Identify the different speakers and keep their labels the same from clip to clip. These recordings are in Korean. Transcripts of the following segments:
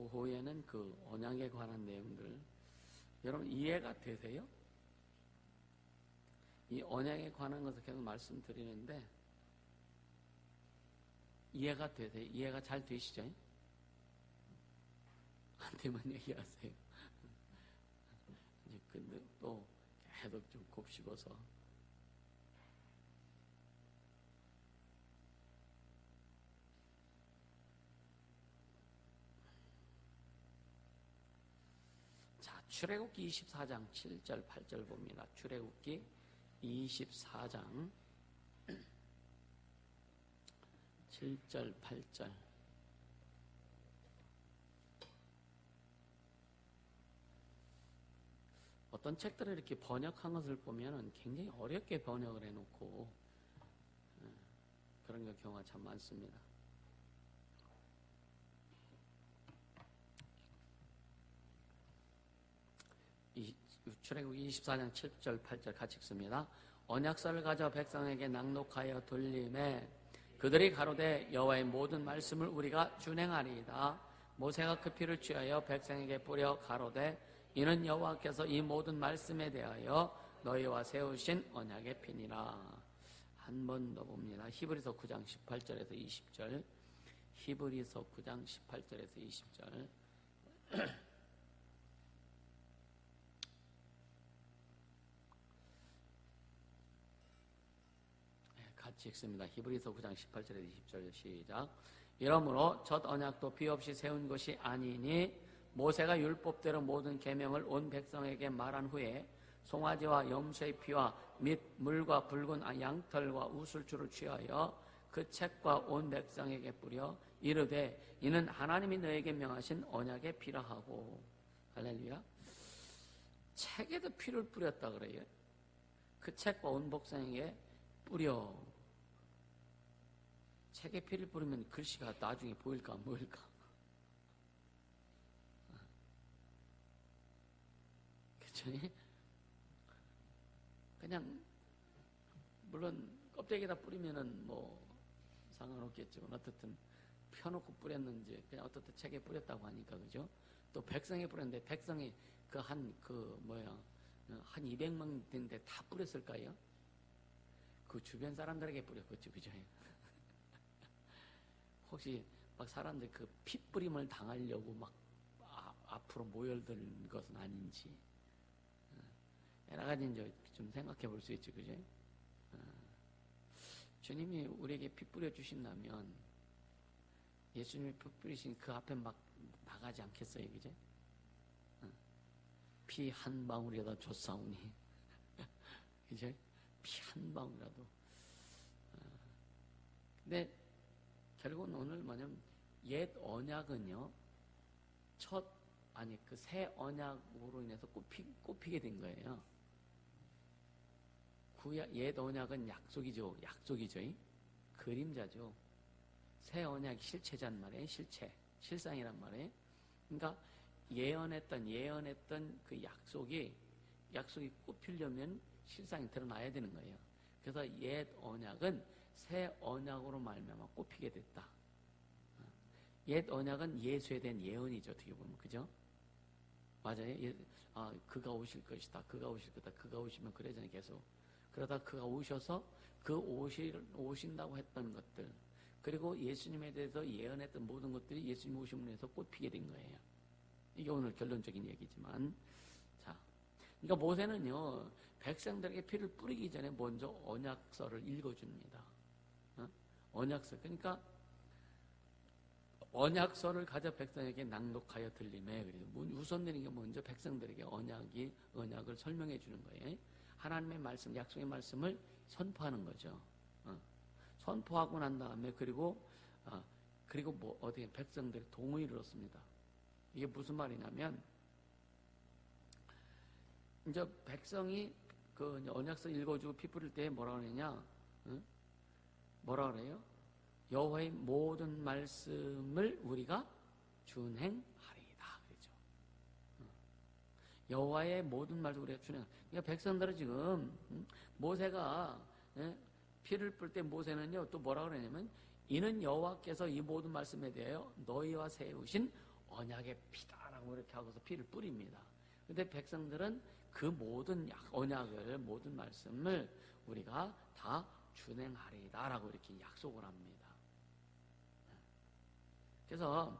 Speaker 1: 오후에는 그 언약에 관한 내용들 여러분 이해가 되세요? 이 언약에 관한 것을 계속 말씀드리는데 이해가 되세요? 이해가 잘 되시죠? 안 되면 얘기하세요. 근데 또 계속 좀 곱씹어서 자, 출애굽기 24장 7절 8절 봅니다. 출애굽기 24장 7절 8절 어떤 책들을 이렇게 번역한 것을 보면 굉장히 어렵게 번역을 해놓고 그런 경우가 참 많습니다. 출애굽기 24장 7절 8절 같이 읽습니다. 언약서를 가져 백성에게 낭독하여 돌림에 그들이 가로되 여호와의 모든 말씀을 우리가 준행하리이다. 모세가 그 피를 취하여 백성에게 뿌려 가로되 이는 여호와께서 이 모든 말씀에 대하여 너희와 세우신 언약의 피니라. 한 번 더 봅니다. 히브리서 9장 18절에서 20절. 히브리서 9장 18절에서 20절. 같이 읽습니다. 히브리서 9장 18절에서 20절 시작. 이러므로 첫 언약도 비 없이 세운 것이 아니니 모세가 율법대로 모든 계명을 온 백성에게 말한 후에 송아지와 염소의 피와 및 물과 붉은 양털과 우슬초를 취하여 그 책과 온 백성에게 뿌려 이르되 이는 하나님이 너에게 명하신 언약의 피라 하고. 할렐루야. 책에도 피를 뿌렸다 그래요. 그 책과 온 백성에게 뿌려. 책에 피를 뿌리면 글씨가 나중에 보일까 안 보일까? 그쵸? 그냥 물론 껍데기에다 뿌리면은 뭐 상관없겠지만 어떻든 펴놓고 뿌렸는지 그냥 어떻든 책에 뿌렸다고 하니까 그죠? 또 백성에 뿌렸는데 백성이 한 200명 된데 다 뿌렸을까요? 그 주변 사람들에게 뿌렸겠죠, 그죠? 혹시 막 사람들 그 핏뿌림을 당하려고 막 앞으로 모여드는 것은 아닌지 여러 가지 이제 좀 생각해 볼 수 있죠, 그죠? 주님이 우리에게 피 뿌려 주신다면 예수님이 피 뿌리신 그 앞에 막 나가지 않겠어요, 그죠? 피 한 방울이라도 줬사오니, 그죠? 피 한 방울이라도. 근데 결국은 오늘 뭐냐면 옛 언약은요 그 새 언약으로 인해서 꼽히게 된 거예요. 옛 언약은 약속이죠. 그림자죠. 새 언약이 실체란 말이에요. 실상이란 말이에요. 그러니까 예언했던 그 약속이 꼽히려면 실상이 드러나야 되는 거예요. 그래서 옛 언약은 새 언약으로 말미암아 꼽히게 됐다. 옛 언약은 예수에 대한 예언이죠. 어떻게 보면 그죠? 맞아요. 그가 오실 것이다. 그가 오실 거다. 그가 오시면 그래잖아요. 계속 그러다 그가 오셔서 오신다고 했던 것들 그리고 예수님에 대해서 예언했던 모든 것들이 예수님 오심으로 해서 꼽히게 된 거예요. 이게 오늘 결론적인 얘기지만 자, 그러니까 모세는요 백성들에게 피를 뿌리기 전에 먼저 언약서를 읽어줍니다. 언약서. 그러니까 언약서를 가져 백성에게 낭독하여 들림에 그래서 우선되는 게 먼저 백성들에게 언약을 설명해 주는 거예요. 하나님의 말씀, 약속의 말씀을 선포하는 거죠. 선포하고 난 다음에 그리고 어떻게 백성들의 동의를 얻습니다. 이게 무슨 말이냐면 이제 백성이 그 언약서 읽어주고 피 뿌릴 때 뭐라 그러냐? 뭐라 그래요? 여호와의 모든 말씀을 우리가 준행하리이다. 그렇죠? 여호와의 모든 말씀을 우리가 그러니까 백성들은 지금 모세가 피를 뿌릴 때 모세는요 또 뭐라 그러냐면 이는 여호와께서 이 모든 말씀에 대하여 너희와 세우신 언약의 피다라고 이렇게 하고서 피를 뿌립니다. 근데 백성들은 그 모든 언약을, 모든 말씀을 우리가 다 준행하리다라고 이렇게 약속을 합니다. 그래서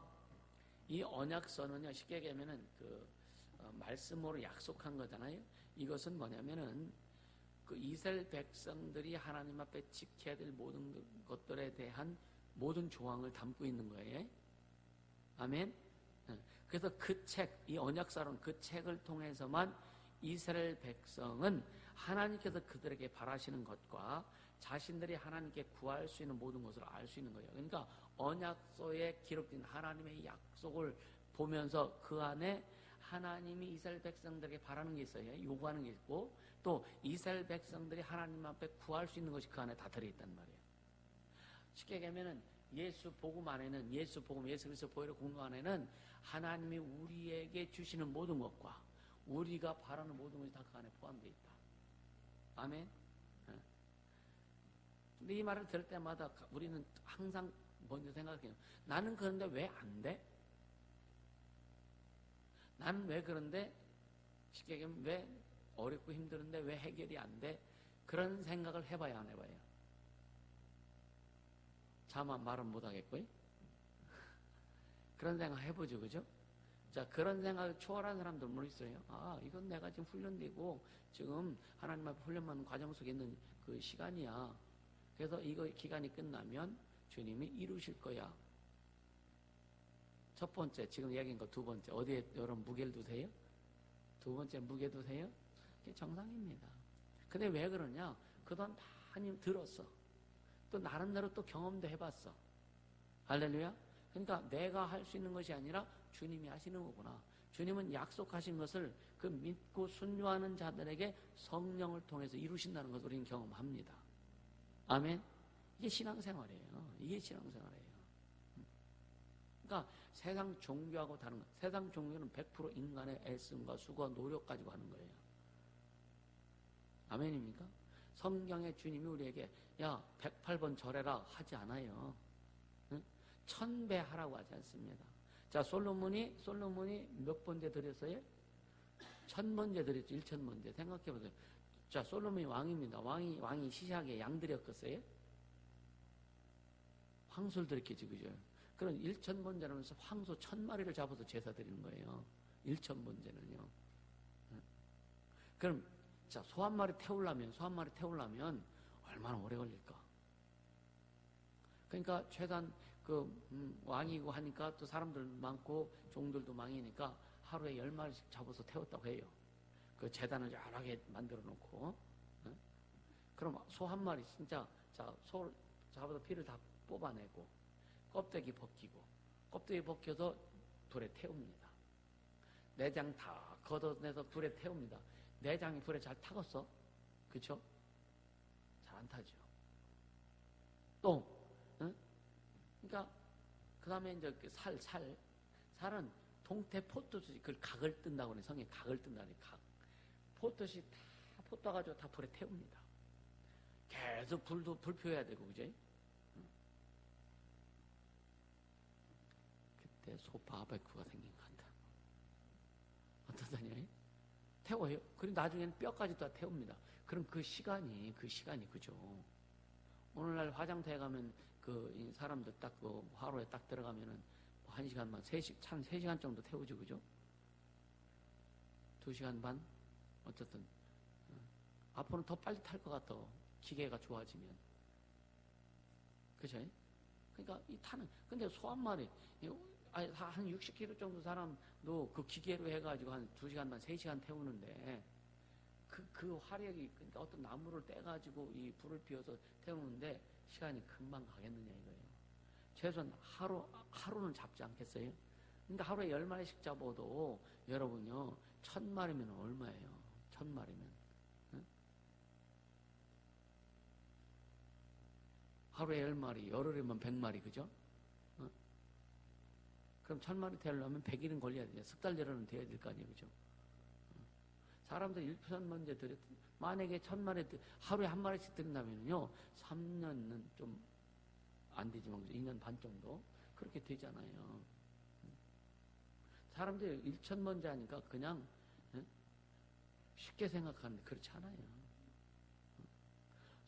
Speaker 1: 이 언약서는요, 쉽게 얘기하면은 말씀으로 약속한 거잖아요. 이것은 뭐냐면은 그 이스라엘 백성들이 하나님 앞에 지켜야 될 모든 것들에 대한 모든 조항을 담고 있는 거예요. 아멘. 그래서 그 책, 이 언약서는 그 책을 통해서만 이스라엘 백성은 하나님께서 그들에게 바라시는 것과 자신들이 하나님께 구할 수 있는 모든 것을 알 수 있는 거예요. 그러니까 언약서에 기록된 하나님의 약속을 보면서 그 안에 하나님이 이스라엘 백성들에게 바라는 게 있어요. 요구하는 게 있고, 또 이스라엘 백성들이 하나님 앞에 구할 수 있는 것이 그 안에 다 들어있단 말이에요. 쉽게 얘기하면은 예수 복음 안에는, 예수 복음, 예수 그리스도 보혈의 공로 안에는 하나님이 우리에게 주시는 모든 것과 우리가 바라는 모든 것이 다 그 안에 포함되어 있다. 아멘. 근데 이 말을 들을 때마다 우리는 항상 먼저 생각해요. 나는 그런데 왜 안 돼? 나는 왜 그런데, 쉽게 얘기하면 왜 어렵고 힘드는데 왜 해결이 안 돼? 그런 생각을 해봐야 안 해봐요? 차마 말은 못하겠고요. 그런 생각 해보죠, 그죠? 자, 그런 생각을 초월한 사람들 뭐 있어요? 아, 이건 내가 지금 훈련되고 지금 하나님 앞에 훈련받는 과정 속에 있는 그 시간이야. 그래서 이거 기간이 끝나면 주님이 이루실 거야. 첫 번째, 지금 이야기한 거 두 번째, 어디에 여러분 무게를 두세요? 두 번째 무게 두세요? 그게 정상입니다. 근데 왜 그러냐? 그동안 많이 들었어. 또 나름대로 또 경험도 해봤어. 할렐루야? 그러니까 내가 할 수 있는 것이 아니라 주님이 하시는 거구나. 주님은 약속하신 것을 그 믿고 순종하는 자들에게 성령을 통해서 이루신다는 것을 우리는 경험합니다. 아멘? 이게 신앙생활이에요. 이게 신앙생활이에요. 그러니까 세상 종교하고 다른 거. 세상 종교는 100% 인간의 애씀과 수고와 노력 가지고 하는 거예요. 아멘입니까? 성경의 주님이 우리에게 야 108번 절해라 하지 않아요. 응? 1000배 하라고 하지 않습니다. 자, 솔로몬이 몇 번째 드렸어요? 1000번째 드렸죠. 1000번째. 생각해보세요. 자, 솔로몬이 왕입니다. 왕이 시시하게 양 드렸겠어요? 황소를 드렸겠지, 그죠? 그럼 1000번째는 하면서 황소 1000마리를 잡아서 제사 드리는 거예요. 1000번째는요. 그럼, 자, 소 한 마리 태우려면 얼마나 오래 걸릴까? 그러니까 최소한 왕이고 하니까 또 사람들 많고 종들도 많으니까 하루에 10마리씩 잡아서 태웠다고 해요. 그 재단을 여러 개 만들어 놓고. 그럼 소 한 마리 진짜, 자, 소를 잡아서 피를 다 뽑아내고 껍데기 벗겨서 불에 태웁니다. 내장 다 걷어내서 불에 태웁니다. 내장이 불에 잘 타겠어? 그쵸? 잘 안 타죠. 또, 그러니까, 그 다음에 이제 살은 동태 포토시, 그걸 각을 뜬다고 그래. 성에 각을 뜬다고 각. 포토시 다 포떠가지고 다 불에 태웁니다. 계속 불 피워야 되고, 그죠? 그때 소 바베큐가 생긴 것 같다. 어떠세요? 태워요. 그리고 나중에는 뼈까지 다 태웁니다. 그럼 그 시간이, 그죠? 오늘날 화장터에 가면 이 사람들 딱 화로에 딱 들어가면은 1시간만, 3시간 정도 태우죠, 그죠? 2시간 반? 어쨌든. 앞으로는 더 빨리 탈 것 같아. 기계가 좋아지면. 그죠? 그러니까 근데 소 한 마리, 한 60km 정도 사람도 그 기계로 해가지고 한 2시간 반, 3시간 태우는데, 그 화력이, 그러니까 어떤 나무를 떼가지고 이 불을 피워서 태우는데 시간이 금방 가겠느냐 이거예요. 최소한 하루는 잡지 않겠어요? 그러니까 하루에 10마리씩 잡아도 여러분요, 1000마리면 얼마예요? 1000마리면. 응? 하루에 10마리, 열흘이면 100마리, 그죠? 응? 그럼 1000마리 태우려면 100일은 걸려야 돼요. 석 달 열흘은 돼야 될 거 아니에요, 그죠? 사람들이 1,000번째 드렸, 만약에 1000마리, 하루에 한 마리씩 드린다면요, 3년은 좀 안 되지만, 2년 반 정도? 그렇게 되잖아요. 사람들이 일천번째 하니까 그냥 쉽게 생각하는데 그렇지 않아요.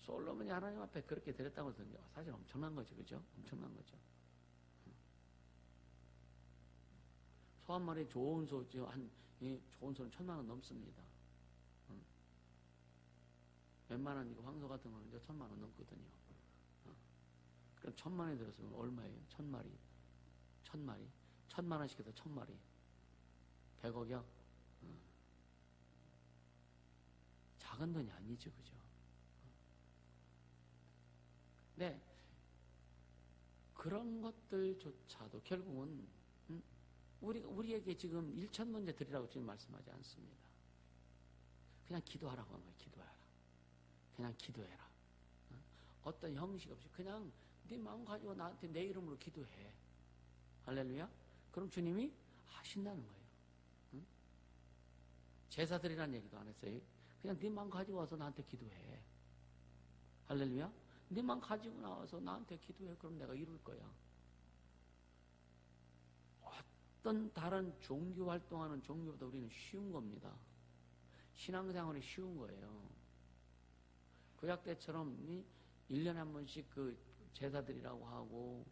Speaker 1: 솔로몬이 하나님 앞에 그렇게 드렸다고 해서 사실 엄청난 거죠. 그죠? 엄청난 거죠. 소 한 마리 좋은 소, 좋은 소는 1,000,000원 넘습니다. 웬만한 이거 황소 같은 거는 이제 1,000,000원 넘거든요. 그럼 1,000,000원이 들었으면 얼마예요? 1,000마리. 1,000마리. 1,000,000원씩 해서 1,000마리. 100억이요? 작은 돈이 아니죠. 그죠? 네. 그런 것들조차도 결국은, 우리에게 지금 1,000문제 드리라고 지금 말씀하지 않습니다. 그냥 기도하라고 하는 거예요. 기도하라. 그냥 기도해라. 어떤 형식 없이 그냥 네 마음 가지고 나한테 내 이름으로 기도해. 할렐루야. 그럼 주님이 하신다는 거예요. 제사 드리라는 얘기도 안 했어요. 그냥 네 마음 가지고 와서 나한테 기도해. 할렐루야. 네 마음 가지고 나와서 나한테 기도해. 그럼 내가 이룰 거야. 어떤 다른 종교 활동하는 종교보다 우리는 쉬운 겁니다. 신앙생활이 쉬운 거예요. 구약 때처럼 1년에 한 번씩 그 제사드리라고 하고,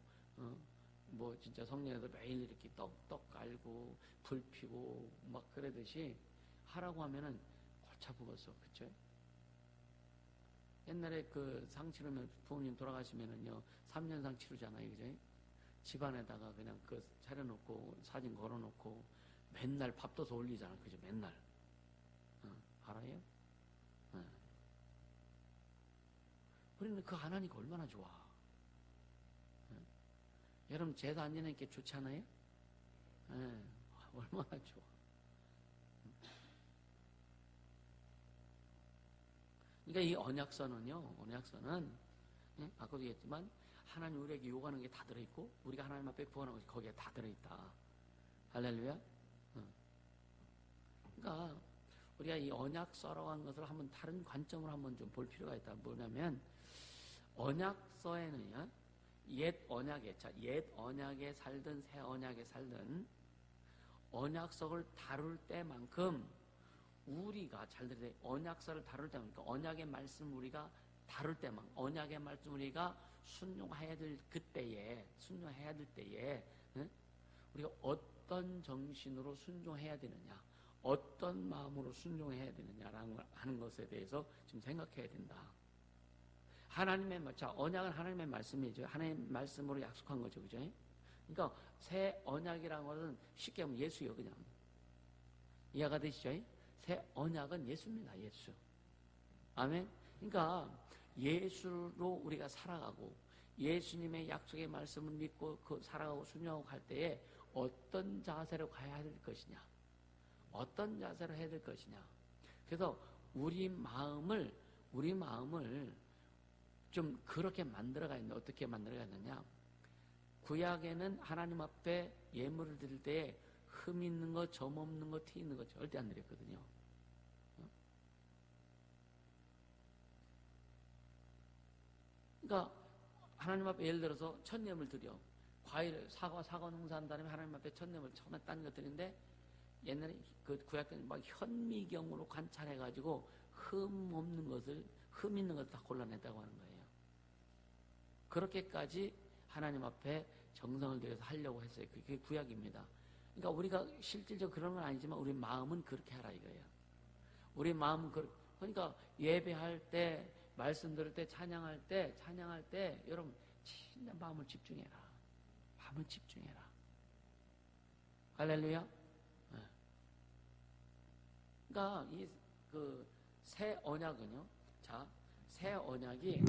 Speaker 1: 뭐 진짜 성령에서 매일 이렇게 떡 깔고 불 피고 막 그러듯이 하라고 하면은 골치 아프겠어. 그쵸? 옛날에 그 상 치르면 부모님 돌아가시면은요 3년상 치르잖아요. 그죠? 집안에다가 그냥 그 차려놓고 사진 걸어놓고 맨날 밥 떠서 올리잖아. 그죠? 맨날. 알아요? 우리는 그 안 하니까 얼마나 좋아. 여러분 제사 안 지내니까 좋지 않아요? 얼마나 좋아. 그러니까 이 언약서는 아까도 얘기했지만 하나님 우리에게 요구하는 게 다 들어있고 우리가 하나님 앞에 구하는 것이 거기에 다 들어있다. 할렐루야. 그러니까 우리가 이 언약서라고 하는 것을 한번 다른 관점으로 한번 좀 볼 필요가 있다. 뭐냐면 언약서에는요 옛 언약에 살든 새 언약에 살든 언약서를 다룰 때만큼 우리가 잘 들으세요. 언약서를 다룰 때만, 그러니까 언약의 말씀 우리가 다룰 때만, 언약의 말씀 우리가 순종해야 될 때에 우리가 어떤 정신으로 순종해야 되느냐, 어떤 마음으로 순종해야 되느냐라는 하는 것에 대해서 좀 생각해야 된다. 언약은 하나님의 말씀이죠. 하나님의 말씀으로 약속한 거죠. 그죠? 그러니까 새 언약이라는 것은 쉽게 하면 예수요. 그냥. 이해가 되시죠? 새 언약은 예수입니다. 예수. 아멘. 그러니까 예수로 우리가 살아가고 예수님의 약속의 말씀을 믿고 살아가고 순종하고 갈 때에 어떤 자세로 가야 될 것이냐, 어떤 자세로 해야 될 것이냐. 그래서 우리 마음을 좀 그렇게 만들어가 있는데 어떻게 만들어가 있느냐. 구약에는 하나님 앞에 예물을 드릴 때에 흠 있는 거, 점 없는 거, 티 있는 거 절대 안 드렸거든요. 그러니까 하나님 앞에 예를 들어서 천념을 드려. 과일, 사과 농사한 다음에 하나님 앞에 천념을 처음에 딴 거 드리는데 옛날에 그 구약 때는 막 현미경으로 관찰해가지고 흠 있는 것을 다 골라냈다고 하는 거예요. 그렇게까지 하나님 앞에 정성을 들여서 하려고 했어요. 그게 구약입니다. 그러니까 우리가 실질적으로 그런 건 아니지만 우리 마음은 그렇게 하라 이거예요. 우리 마음은 그러니까 예배할 때, 말씀 들을 때, 찬양할 때 여러분 진짜 마음을 집중해라. 마음을 집중해라. 할렐루야. 그러니까 이 새 언약은요. 자, 새 언약이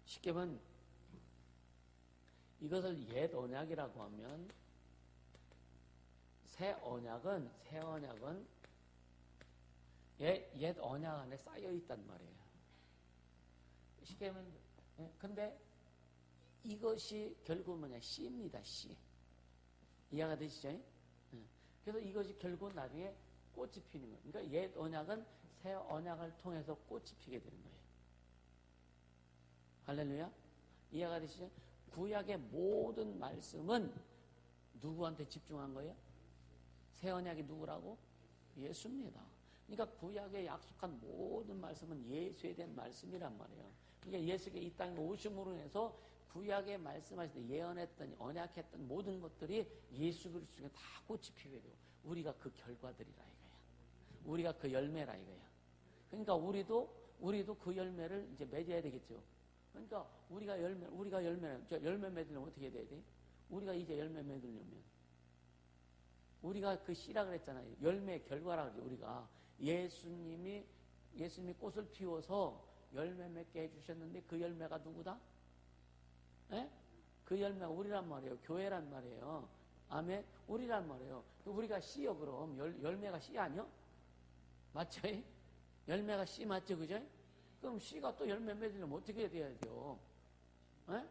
Speaker 1: 쉽게 보면 이것을 옛 언약이라고 하면 새 언약은 옛 언약 안에 쌓여 있단 말이에요. 쉽게 보면 근데 이것이 결국은 뭐냐? 씨입니다. 씨. 이해가 되시죠? 그래서 이것이 결국 나중에 꽃이 피는 거예요. 그러니까 옛 언약은 새 언약을 통해서 꽃이 피게 되는 거예요. 할렐루야. 이해가 되시죠? 구약의 모든 말씀은 누구한테 집중한 거예요? 새 언약이 누구라고? 예수입니다. 그러니까 구약에 약속한 모든 말씀은 예수에 대한 말씀이란 말이에요. 그러니까 예수가 이 땅에 오심으로 인해서 구약에 말씀하실 때 예언했던 언약했던 모든 것들이 예수 그리스도에 다 꽃이 피게 되고 우리가 그 결과들이라 이거야. 우리가 그 열매라 이거야. 그러니까 우리도 그 열매를 이제 맺어야 되겠죠. 그러니까 우리가 열매 맺으려면 어떻게 돼야 돼? 우리가 이제 열매 맺으려면 우리가 그 씨라 그랬잖아요. 열매의 결과라 그러죠. 우리가 예수님이 꽃을 피워서 열매 맺게 해주셨는데 그 열매가 누구다? 예? 그 열매가 우리란 말이에요. 교회란 말이에요. 아멘. 우리란 말이에요. 우리가 씨요 그럼 열매가 씨 아니요? 맞죠? 열매가 씨 맞죠, 그죠? 그럼 씨가 또 열매 맺으려면 어떻게 돼야 돼요? 예?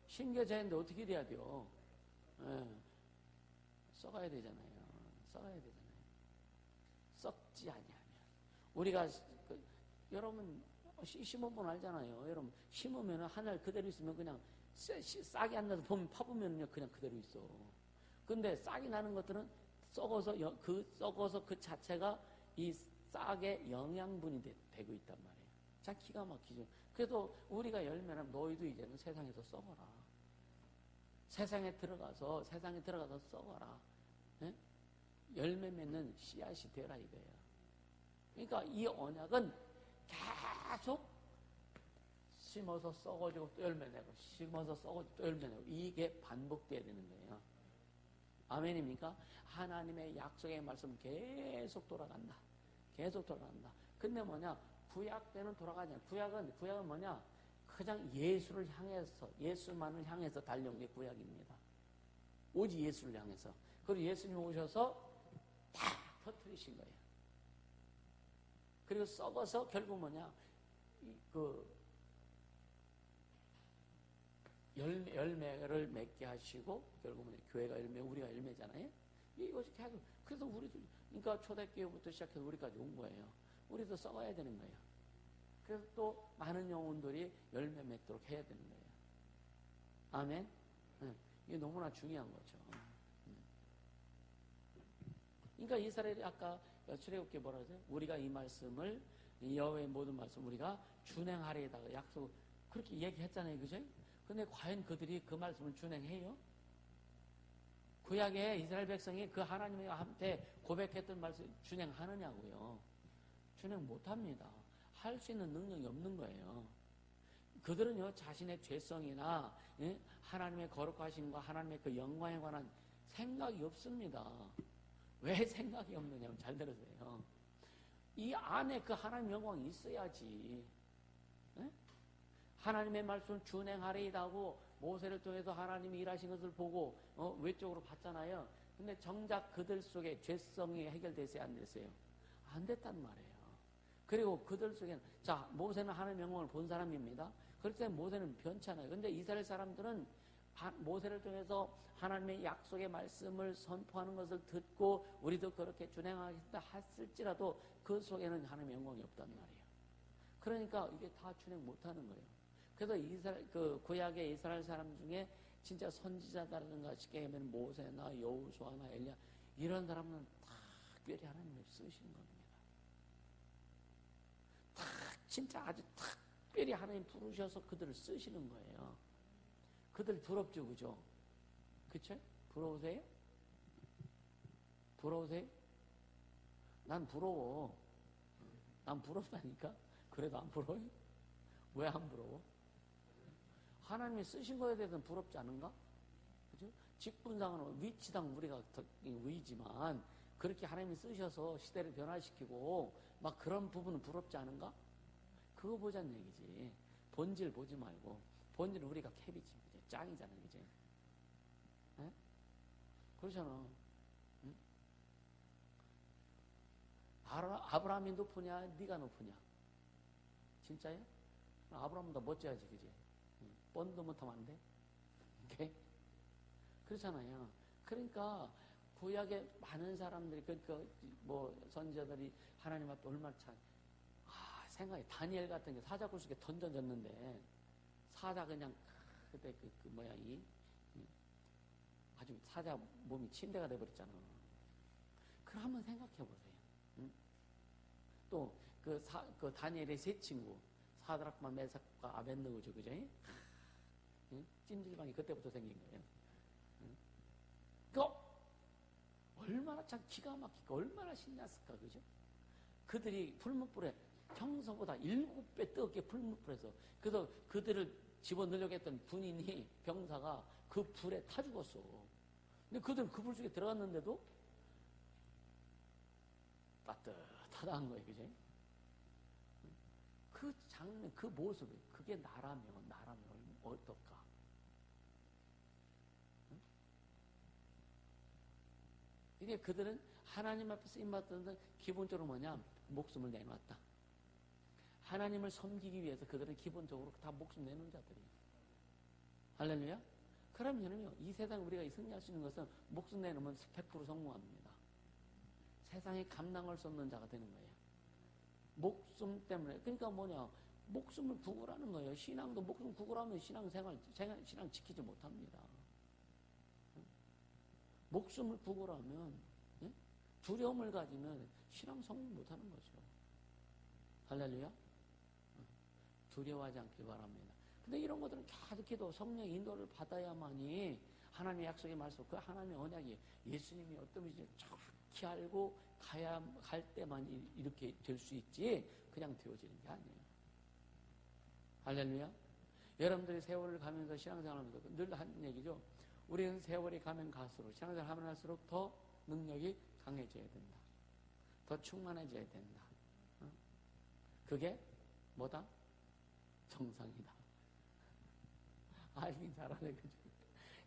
Speaker 1: 심겨져야 되는데 어떻게 돼야 돼요? 예. 썩어야 되잖아요. 썩지 아니하면 우리가 여러분 심어보면 알잖아요. 여러분 심으면 하늘 그대로 있으면 그냥 싹이 안 나서 봄 파보면 그냥 그대로 있어. 근데 싹이 나는 것들은 썩어서 그 자체가 이 싹의 영양분이 되고 있단 말이에요. 참 기가 막히죠. 그래도 우리가 열매는 너희도 이제는 세상에서 썩어라. 세상에 들어가서 썩어라. 예? 열매 맺는 씨앗이 되라 이거예요. 그러니까 이 언약은 계속 심어서 썩어지고 또 열매 내고 심어서 썩어지고 또 열매 내고 이게 반복돼야 되는 거예요. 아멘입니까? 하나님의 약속의 말씀 계속 돌아간다. 근데 뭐냐? 구약 때는 돌아가지 않아. 구약은 뭐냐? 그냥 예수를 향해서 예수만을 향해서 달려온 게 구약입니다. 오직 예수를 향해서. 그리고 예수님 오셔서 다 터뜨리신 거예요. 그리고 썩어서 결국 뭐냐? 열매를 맺게 하시고 결국 뭐냐? 교회가 열매, 우리가 열매잖아요. 이것이 계속 그래서 우리도 그러니까 초대교회부터 시작해서 우리까지 온 거예요. 우리도 썩어야 되는 거예요. 그래서 또 많은 영혼들이 열매 맺도록 해야 되는 거예요. 아멘. 이게 너무나 중요한 거죠. 그러니까 이스라엘이 아까 출애굽기에 뭐라 그러죠? 우리가 이 말씀을 여호와의 모든 말씀 우리가 준행하리에다가 약속 그렇게 얘기했잖아요, 그죠? 근데 과연 그들이 그 말씀을 준행해요? 구약에 이스라엘 백성이 그 하나님한테 고백했던 말씀 준행하느냐고요? 준행 못합니다. 할 수 있는 능력이 없는 거예요. 그들은요 자신의 죄성이나 하나님의 거룩하심과 하나님의 그 영광에 관한 생각이 없습니다. 왜 생각이 없느냐면 잘 들으세요. 이 안에 그 하나님 영광이 있어야지. 하나님의 말씀을 준행하리이다 하고 모세를 통해서 하나님이 일하신 것을 보고 외적으로 봤잖아요. 근데 정작 그들 속에 죄성이 해결됐어요, 안 됐어요? 안 됐단 말이에요. 그리고 그들 속에는 자 모세는 하나님의 영광을 본 사람입니다. 그럴 때 모세는 변찮아요. 근데 이스라엘 사람들은 모세를 통해서 하나님의 약속의 말씀을 선포하는 것을 듣고 우리도 그렇게 준행하겠다 했을지라도 그 속에는 하나님의 영광이 없단 말이에요. 그러니까 이게 다 준행 못하는 거예요. 그래서 그 구약의 이스라엘 사람 중에 진짜 선지자다든가 쉽게 하면 모세나 여호수아나 엘리야 이런 사람은 특별히 하나님이 쓰신 겁니다. 진짜 아주 특별히 하나님 부르셔서 그들을 쓰시는 거예요. 그들 부럽죠, 그죠? 그쵸? 부러우세요? 난 부러워. 난 부럽다니까? 그래도 안 부러워요? 왜 안 부러워? 하나님이 쓰신 거에 대해서는 부럽지 않은가? 그죠? 직분상은 위치상 우리가 위지만 그렇게 하나님이 쓰셔서 시대를 변화시키고 막 그런 부분은 부럽지 않은가? 그거 보자는 얘기지. 본질 보지 말고. 본질은 우리가 캡이지. 짱이잖아, 그지? 에? 그렇잖아. 응? 아브라함이 높으냐, 네가 높으냐? 진짜요? 아브라함보다 멋져야지, 그지? 뻔도 못하면 안 돼? 오케이? 그렇잖아요. 그러니까 구약에 많은 사람들이 선지자들이 하나님 앞에 얼마나 생각이 다니엘 같은 게 사자굴 속에 던져졌는데 사자 그냥 그때 그 뭐야 아주 사자 몸이 침대가 돼버렸잖아. 그럼 한번 생각해 보세요. 응? 또 다니엘의 세 친구 사드락과 메삭과 아벳느고죠, 그죠? 응? 찜질방이 그때부터 생긴 거예요. 응? 얼마나 참 기가 막히고 얼마나 신났을까, 그죠? 그들이 풀무불에 평소보다 7배 뜨겁게 풀무불에서 그래서 그들을 집어넣으려고 했던 군인이 병사가 그 불에 타 죽었어. 근데 그들은 그 불 속에 들어갔는데도 따뜻하다는 거예요, 그죠? 그 장면, 그 모습, 그게 나라면 어떨까? 이게 그들은 하나님 앞에 쓰임받던 데 기본적으로 뭐냐? 목숨을 내놨다. 하나님을 섬기기 위해서 그들은 기본적으로 다 목숨 내놓은 자들이에요. 할렐루야? 그러면요, 이 세상 우리가 승리할 수 있는 것은 목숨 내놓으면 100% 성공합니다. 세상에 감당할 수 없는 자가 되는 거예요. 목숨 때문에. 그러니까 뭐냐? 목숨을 구걸하는 거예요. 신앙도 목숨 구걸하면 신앙 지키지 못합니다. 목숨을 구걸하면, 두려움을 가지면 신앙 성공 못하는 거죠. 할렐루야? 두려워하지 않길 바랍니다. 근데 이런 것들은 계속 기도, 성령의 인도를 받아야만이 하나님의 약속의 말씀, 그 하나님의 언약이 예수님이 어떤 분인지 정확히 알고 갈 때만 이렇게 될 수 있지 그냥 되어지는 게 아니에요. 할렐루야? 여러분들이 세월을 가면서 신앙생활하면서 늘 하는 얘기죠. 우리는 세월이 가면 갈수록 신앙생활을 하면 할수록 더 능력이 강해져야 된다. 더 충만해져야 된다. 그게 뭐다? 정상이다. 알긴 잘하네, 그죠?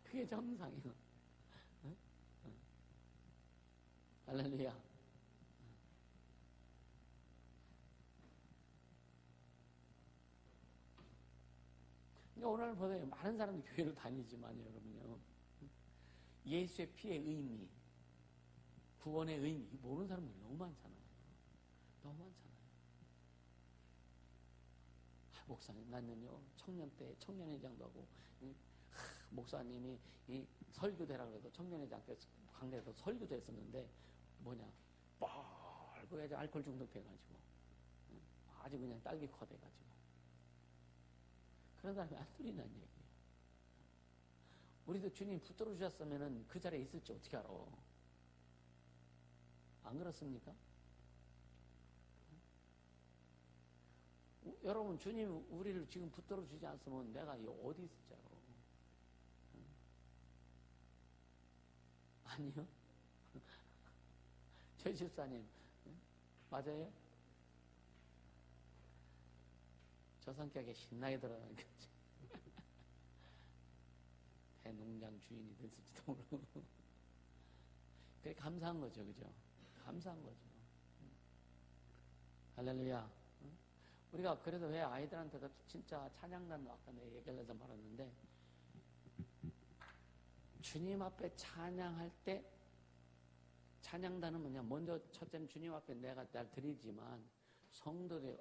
Speaker 1: 그게 정상이야. 할렐루야. 그러니까 오늘 보세요. 많은 사람들이 교회를 다니지만 여러분요. 예수의 피의 의미, 구원의 의미, 모르는 사람들이 너무 많잖아요. 너무 많잖아요. 목사님, 나는요, 청년 때 청년회장도 하고, 목사님이 이 설교대라고 해서 청년회장 때 강대에서 설교도 했었는데, 뭐냐, 뻘고 해서 알코올 중독돼가지고, 아주 그냥 딸기화 돼가지고. 그런 사람이 안 뚫린다는 얘기예요. 우리도 주님 붙들어 주셨으면 그 자리에 있을지 어떻게 알아? 안 그렇습니까? 여러분, 주님 우리를 지금 붙들어 주지 않으면 내가 어디 있을지 알아? 아니요? 저 집사님, 맞아요? 저 성격에 신나게 들어가는 거지. 대농장 주인이 됐을지도 모르고. 그게 감사한 거죠, 그죠? 감사한 거죠. 할렐루야. 우리가 그래서 왜 아이들한테도 진짜 찬양단도 아까 내가 얘기해서 말했는데, 주님 앞에 찬양할 때, 찬양단은 뭐냐, 먼저 첫째는 주님 앞에 내가 날 드리지만, 성도들이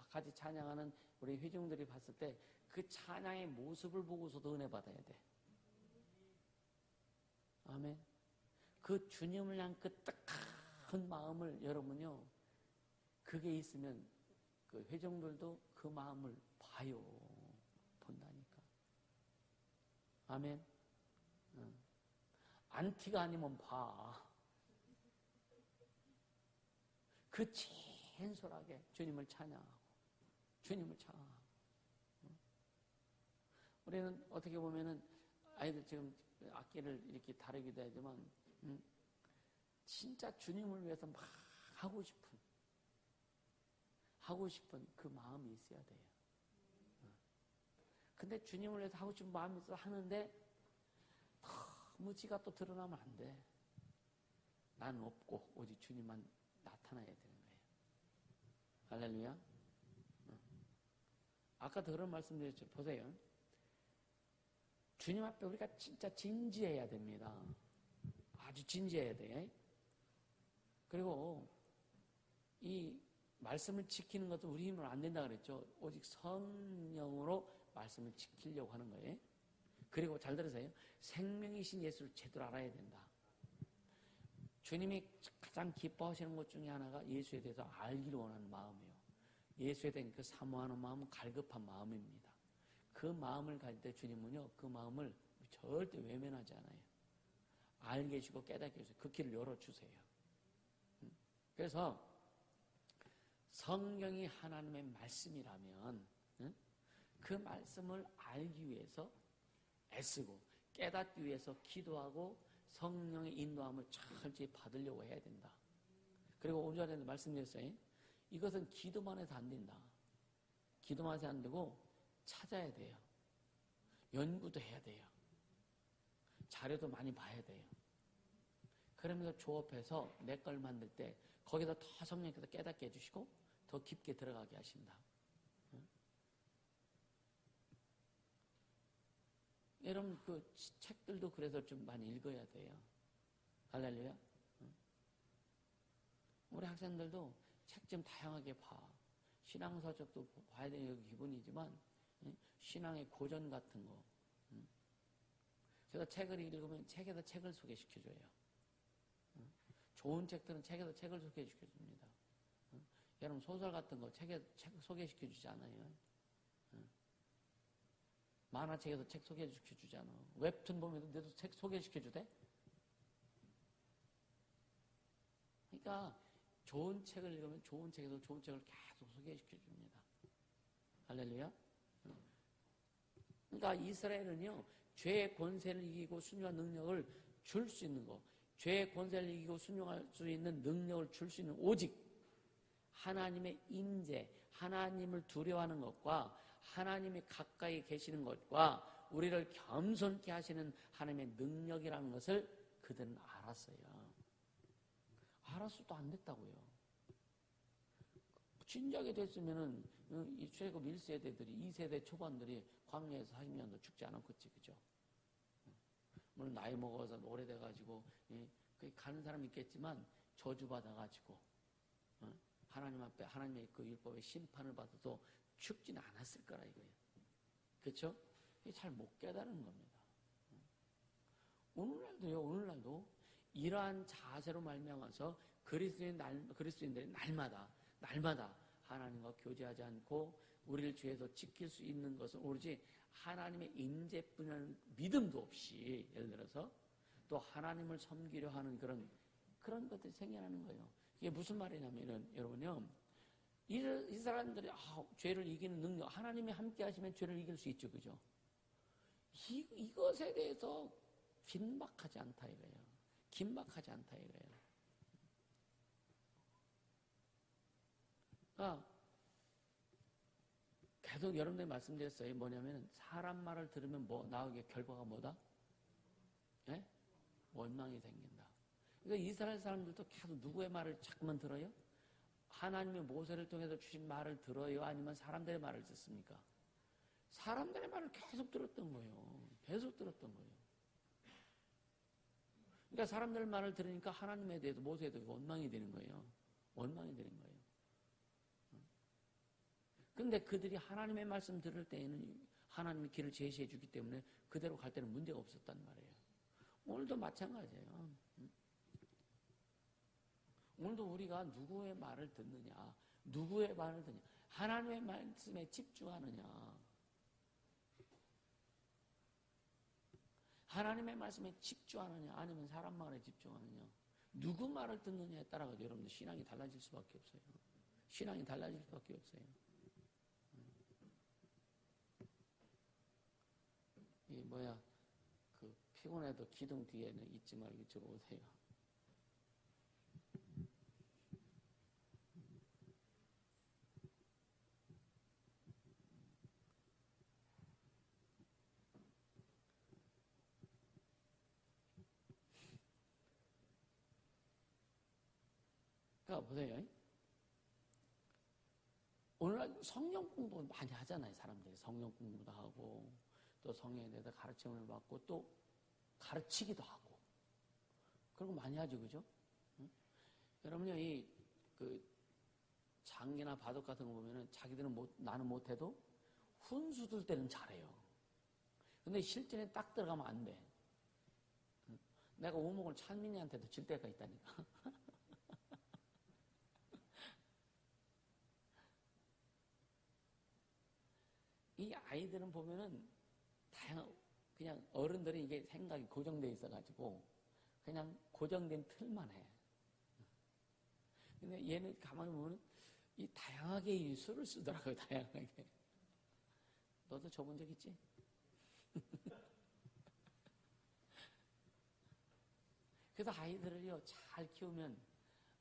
Speaker 1: 같이 찬양하는 우리 회중들이 봤을 때, 그 찬양의 모습을 보고서도 은혜 받아야 돼. 아멘. 그 주님을 향한 그 뜨거운 마음을 여러분요, 그게 있으면 그 회중들도 그 마음을 봐요. 본다니까. 아멘. 안티가 아니면 봐. 그 진솔하게 주님을 찬양하고 주님을 찬양하고. 우리는 어떻게 보면은 아이들 지금 악기를 이렇게 다루기도 하지만 진짜 주님을 위해서 막 하고 싶은 그 마음이 있어야 돼요. 근데 주님을 위해서 하고 싶은 마음이 있어 하는데 너무 지가 또 드러나면 안 돼. 나는 없고 오직 주님만 나타나야 되는 거예요. 할렐루야. 아까도 그런 말씀 드렸죠. 보세요. 주님 앞에 우리가 진짜 진지해야 됩니다. 아주 진지해야 돼. 그리고 이 말씀을 지키는 것도 우리 힘으로 안 된다 그랬죠. 오직 성령으로 말씀을 지키려고 하는 거예요. 그리고 잘 들으세요. 생명이신 예수를 제대로 알아야 된다. 주님이 가장 기뻐하시는 것 중에 하나가 예수에 대해서 알기를 원하는 마음이에요. 예수에 대한 그 사모하는 마음은 갈급한 마음입니다. 그 마음을 가질 때 주님은요, 그 마음을 절대 외면하지 않아요. 알게 해주고 깨닫게 해주세요. 그 길을 열어주세요. 그래서 성경이 하나님의 말씀이라면 그 말씀을 알기 위해서 애쓰고 깨닫기 위해서 기도하고 성령의 인도함을 철저히 받으려고 해야 된다. 그리고 오늘 전에도 말씀드렸어요. 이것은 기도만 해서 안 된다. 기도만 해서 안 되고 찾아야 돼요. 연구도 해야 돼요. 자료도 많이 봐야 돼요. 그러면서 조업해서 내 걸 만들 때 거기다 더 성령께서 깨닫게 해주시고 더 깊게 들어가게 하신다. 여러분 그 책들도 그래서 좀 많이 읽어야 돼요. 할렐루야. 우리 학생들도 책 좀 다양하게 봐. 신앙서적도 봐야 되는 기분이지만 신앙의 고전 같은 거. 제가 책을 읽으면 책에다 책을 소개시켜줘요. 좋은 책들은 책에다 책을 소개시켜줍니다. 여러분 소설 같은 거 책에 책 소개시켜주지 않아요. 만화책에서 책 소개시켜주잖아. 웹툰 보면 내도 책 소개시켜주대? 그러니까 좋은 책을 읽으면 좋은 책에서 좋은 책을 계속 소개시켜줍니다. 할렐루야. 그러니까 이스라엘은요, 죄의 권세를 이기고 순종한 능력을 줄 수 있는 거, 죄의 권세를 이기고 순종할 수 있는 능력을 줄 수 있는 오직 하나님의 임재, 하나님을 두려워하는 것과 하나님이 가까이 계시는 것과 우리를 겸손케 하시는 하나님의 능력이라는 것을 그들은 알았어요. 알았어도 안 됐다고요. 진작에 됐으면은 이 최고 1세대들이 2세대 초반들이 광야에서 40년도 죽지 않았겠지, 그죠? 물론 나이 먹어서 오래돼가지고 가는 사람 있겠지만 저주받아가지고 하나님 앞에 하나님의 그 율법의 심판을 받아도 죽지는 않았을 거라 이거예요. 그렇죠? 이게 잘 못 깨달은 겁니다. 오늘날도 이러한 자세로 말미암아서 그리스도인들이 날마다 하나님과 교제하지 않고 우리를 죄에서 지킬 수 있는 것은 오로지 하나님의 임재뿐이라는 믿음도 없이, 예를 들어서 또 하나님을 섬기려 하는 그런 것들이 생겨나는 거예요. 이게 무슨 말이냐면 여러분요, 이 사람들이 죄를 이기는 능력, 하나님이 함께 하시면 죄를 이길 수 있죠, 그죠? 이것에 대해서 긴박하지 않다 이거예요. 긴박하지 않다 이거예요. 그러니까 계속 여러분들이 말씀드렸어요. 뭐냐면 사람 말을 들으면 나오게 결과가 뭐다? 예? 원망이 생긴다. 그러니까 이스라엘 사람들도 계속 누구의 말을 자꾸만 들어요? 하나님의 모세를 통해서 주신 말을 들어요? 아니면 사람들의 말을 듣습니까? 사람들의 말을 계속 들었던 거예요. 계속 들었던 거예요. 그러니까 사람들의 말을 들으니까 하나님에 대해서 모세에 대해서 원망이 되는 거예요. 원망이 되는 거예요. 그런데 그들이 하나님의 말씀 들을 때에는 하나님의 길을 제시해 주기 때문에 그대로 갈 때는 문제가 없었단 말이에요. 오늘도 마찬가지예요. 오늘도 우리가 누구의 말을 듣느냐, 누구의 말을 듣느냐, 하나님의 말씀에 집중하느냐, 하나님의 말씀에 집중하느냐, 아니면 사람 말에 집중하느냐, 누구 말을 듣느냐에 따라서 여러분들 신앙이 달라질 수밖에 없어요. 신앙이 달라질 수밖에 없어요. 피곤해도 기둥 뒤에는 있지 말고 이쪽으로 오세요. 그러니까 보세요. 오늘날 성령 공부 많이 하잖아요. 사람들이 성령 공부도 하고 또 성령에 대해서 가르침을 받고 또 가르치기도 하고 그런 거 많이 하죠, 그죠? 응? 여러분요, 장기나 바둑 같은 거 보면은 자기들은 나는 못해도 훈수들 때는 잘해요. 근데 실전에 딱 들어가면 안 돼. 내가 오목을 찬민이한테도 질 때가 있다니까. 이 아이들은 보면은 그냥 어른들이 이게 생각이 고정되어 있어가지고 그냥 고정된 틀만 해. 근데 얘는 가만히 보면 이 다양하게 이 수를 쓰더라고요, 다양하게. 너도 줘본 적 있지? 그래서 아이들을요, 잘 키우면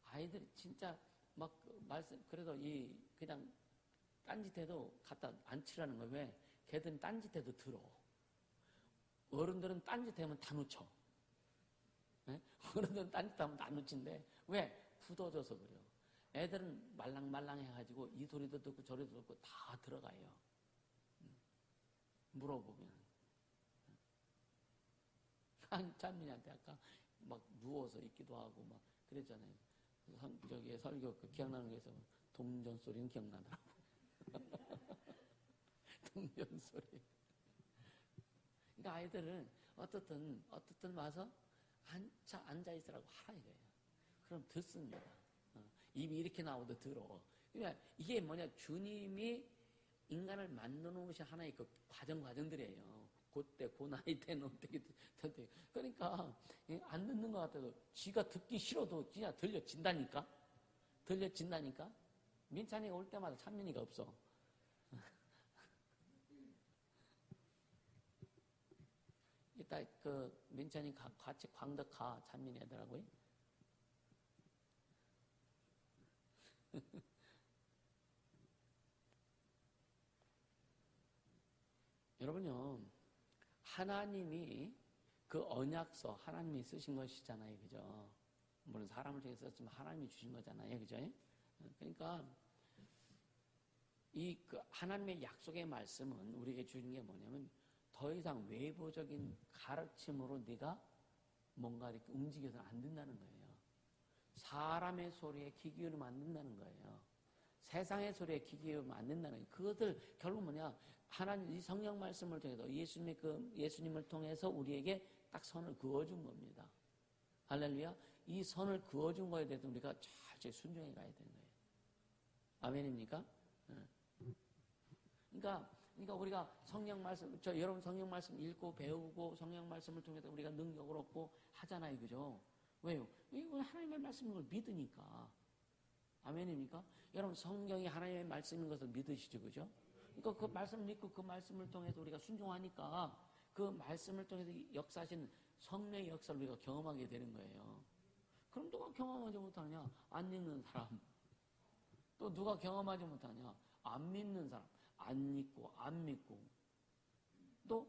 Speaker 1: 아이들이 진짜 막 그래도 그냥 딴짓해도 갖다 안 치라는 거예요. 왜? 걔들은 딴짓해도 들어. 어른들은 딴짓하면 다 놓쳐. 네? 어른들은 딴짓하면 다 놓친데 왜? 굳어져서 그래요. 애들은 말랑말랑 해가지고 이 소리도 듣고 저리도 듣고 다 들어가요. 물어보면. 찬민이한테 아까 막 누워서 있기도 하고 막 그랬잖아요. 저기 설교 기억나는 거에서 동전 소리는 기억나더라고. 동전 소리. 그러니까 아이들은 어떻든 와서 앉아 있으라고 하라 이거예요. 그럼 듣습니다. 입이 이렇게 나오도 들어. 그러니까 이게 뭐냐, 주님이 인간을 만들어 놓으신 하나의 그 과정들이에요. 그때, 그 나이 때는 어떻게. 그러니까 안 듣는 것 같아도 지가 듣기 싫어도 그냥 들려진다니까. 민찬이가 올 때마다 찬민이가 없어. 이따 민찬이 같이 광덕 가, 찬민이 하더라고요. 여러분요, 하나님이 그 언약서 하나님이 쓰신 것이잖아요, 그죠? 물론 사람을 통해 썼지만 하나님이 주신 거잖아요, 그죠? 그러니까 하나님의 약속의 말씀은 우리에게 주는 게 뭐냐면 더 이상 외부적인 가르침으로 네가 뭔가 이렇게 움직여서는 안 된다는 거예요. 사람의 소리에 귀 기울이면 안 된다는 거예요. 세상의 소리에 귀 기울이면 안 된다는 거예요. 그것들 결국 뭐냐, 하나님 이 성령 말씀을 통해서 예수님을 통해서 우리에게 딱 선을 그어준 겁니다. 할렐루야. 이 선을 그어준 거에 대해서 우리가 잘 순종해 가야 되는 거예요. 아멘입니까? 그러니까 우리가 성령 말씀, 여러분 성령 말씀 읽고 배우고 성령 말씀을 통해서 우리가 능력을 얻고 하잖아요, 그죠? 왜요? 이건 하나님의 말씀인 걸 믿으니까. 아멘입니까? 여러분 성경이 하나님의 말씀인 것을 믿으시죠, 그죠? 그러니까 그 말씀을 믿고 그 말씀을 통해서 우리가 순종하니까 그 말씀을 통해서 역사하신 성령의 역사를 우리가 경험하게 되는 거예요. 그럼 누가 경험하지 못하냐? 안 믿는 사람. 또 누가 경험하지 못하냐? 안 믿는 사람. 안 믿고, 안 믿고. 또,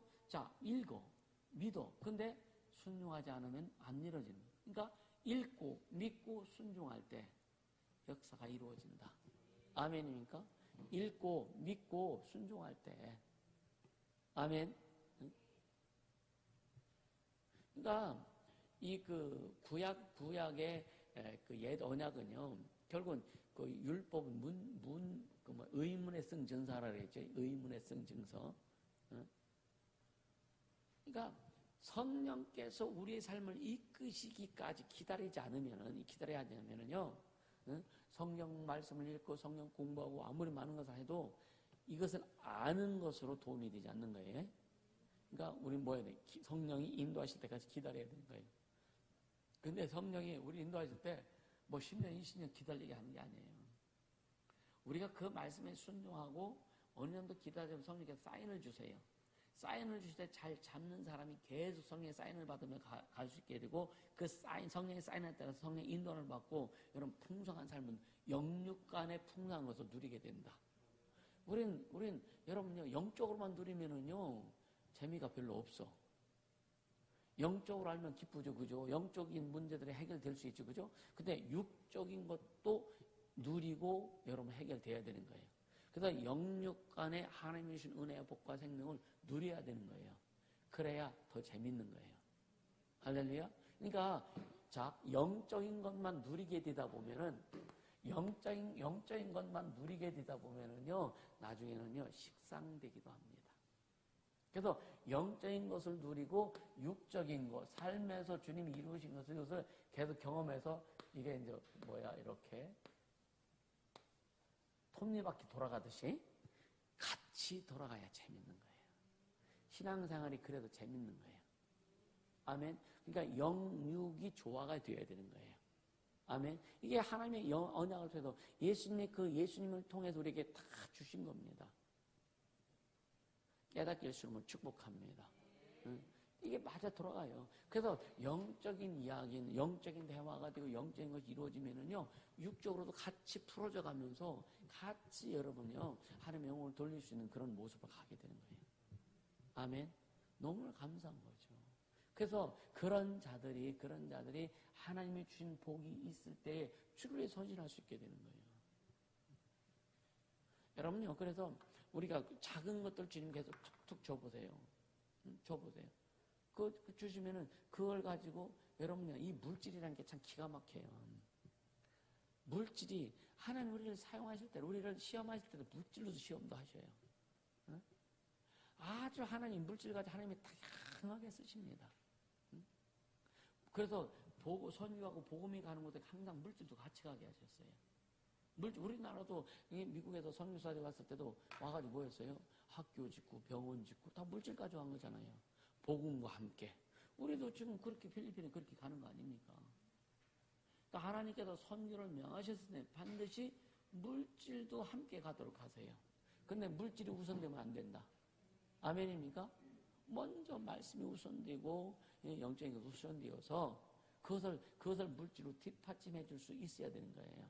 Speaker 1: 읽어, 믿어. 근데 순종하지 않으면 안 이루어지는 거예요. 그러니까 읽고, 믿고, 순종할 때 역사가 이루어진다. 아멘입니까? 읽고, 믿고, 순종할 때. 아멘. 그러니까 이 구약의 그 옛 언약은요, 결국은 그 율법은 의문의 성증서라고 그랬죠. 의문의 성증서. 그러니까 성령께서 우리의 삶을 이끄시기까지 기다려야 되면은요, 성령 말씀을 읽고 성령 공부하고 아무리 많은 것을 해도 이것을 아는 것으로 도움이 되지 않는 거예요. 그러니까 우리는 뭐 해야 돼? 성령이 인도하실 때까지 기다려야 되는 거예요. 근데 성령이 우리 인도하실 때 뭐 10년, 20년 기다리게 하는 게 아니에요. 우리가 그 말씀에 순종하고 어느 정도 기다리면 성령께서 사인을 주세요. 사인을 주실 때 잘 잡는 사람이 계속 성령의 사인을 받으면 갈 수 있게 되고 그 성령의 사인에 따라서 성령의 인도를 받고 여러분 풍성한 삶은 영육간의 풍성한 것을 누리게 된다. 우린 여러분요 영적으로만 누리면은요 재미가 별로 없어. 영적으로 알면 기쁘죠, 그죠? 영적인 문제들이 해결될 수 있죠, 그죠? 근데 육적인 것도 누리고 여러분 해결돼야 되는 거예요. 그래서 영육 간에 하나님이 주신 은혜와 복과 생명을 누려야 되는 거예요. 그래야 더 재밌는 거예요. 할렐루야? 그러니까 영적인 것만 누리게 되다 보면은 영적인 것만 누리게 되다 보면은요, 나중에는요, 식상되기도 합니다. 그래서 영적인 것을 누리고 육적인 것, 삶에서 주님이 이루신 것을 계속 경험해서 이게 이제 이렇게 톱니바퀴 돌아가듯이 같이 돌아가야 재밌는 거예요. 신앙생활이 그래도 재밌는 거예요. 아멘. 그러니까 영육이 조화가 되어야 되는 거예요. 아멘. 이게 하나님의 언약을 통해서 예수님을 통해서 우리에게 다 주신 겁니다. 깨닫게 해주시면 축복합니다. 이게 맞아 돌아가요. 그래서 영적인 이야기는 영적인 대화가 되고 영적인 것이 이루어지면은요, 육적으로도 같이 풀어져 가면서 같이 여러분요, 하나님의 영혼을 돌릴 수 있는 그런 모습을 가게 되는 거예요. 아멘. 너무나 감사한 거죠. 그래서 그런 자들이 하나님이 주신 복이 있을 때 주를 위해 선신할 수 있게 되는 거예요. 여러분요, 그래서 우리가 작은 것들 주님 계속 툭툭 줘보세요. 줘보세요. 그거 주시면은 그걸 가지고 여러분요, 이 물질이라는 게 참 기가 막혀요. 물질이 하나님 우리를 사용하실 때, 우리를 시험하실 때도 물질로도 시험도 하셔요. 아주 하나님 물질 가지고 하나님이 다양하게 쓰십니다. 그래서 선유하고 복음이 가는 곳에 항상 물질도 같이 가게 하셨어요. 우리나라도 미국에서 선교사들이 왔을 때도 와가지고 뭐 했어요? 학교 짓고 병원 짓고 다 물질 가지고 간 거잖아요. 복음과 함께. 우리도 지금 그렇게 필리핀에 그렇게 가는 거 아닙니까? 그러니까 하나님께서 선교를 명하셨을 때 반드시 물질도 함께 가도록 하세요. 근데 물질이 우선되면 안 된다. 아멘입니까? 먼저 말씀이 우선되고 영적인 것이 우선되어서 그것을 물질로 뒷받침해 줄 수 있어야 되는 거예요.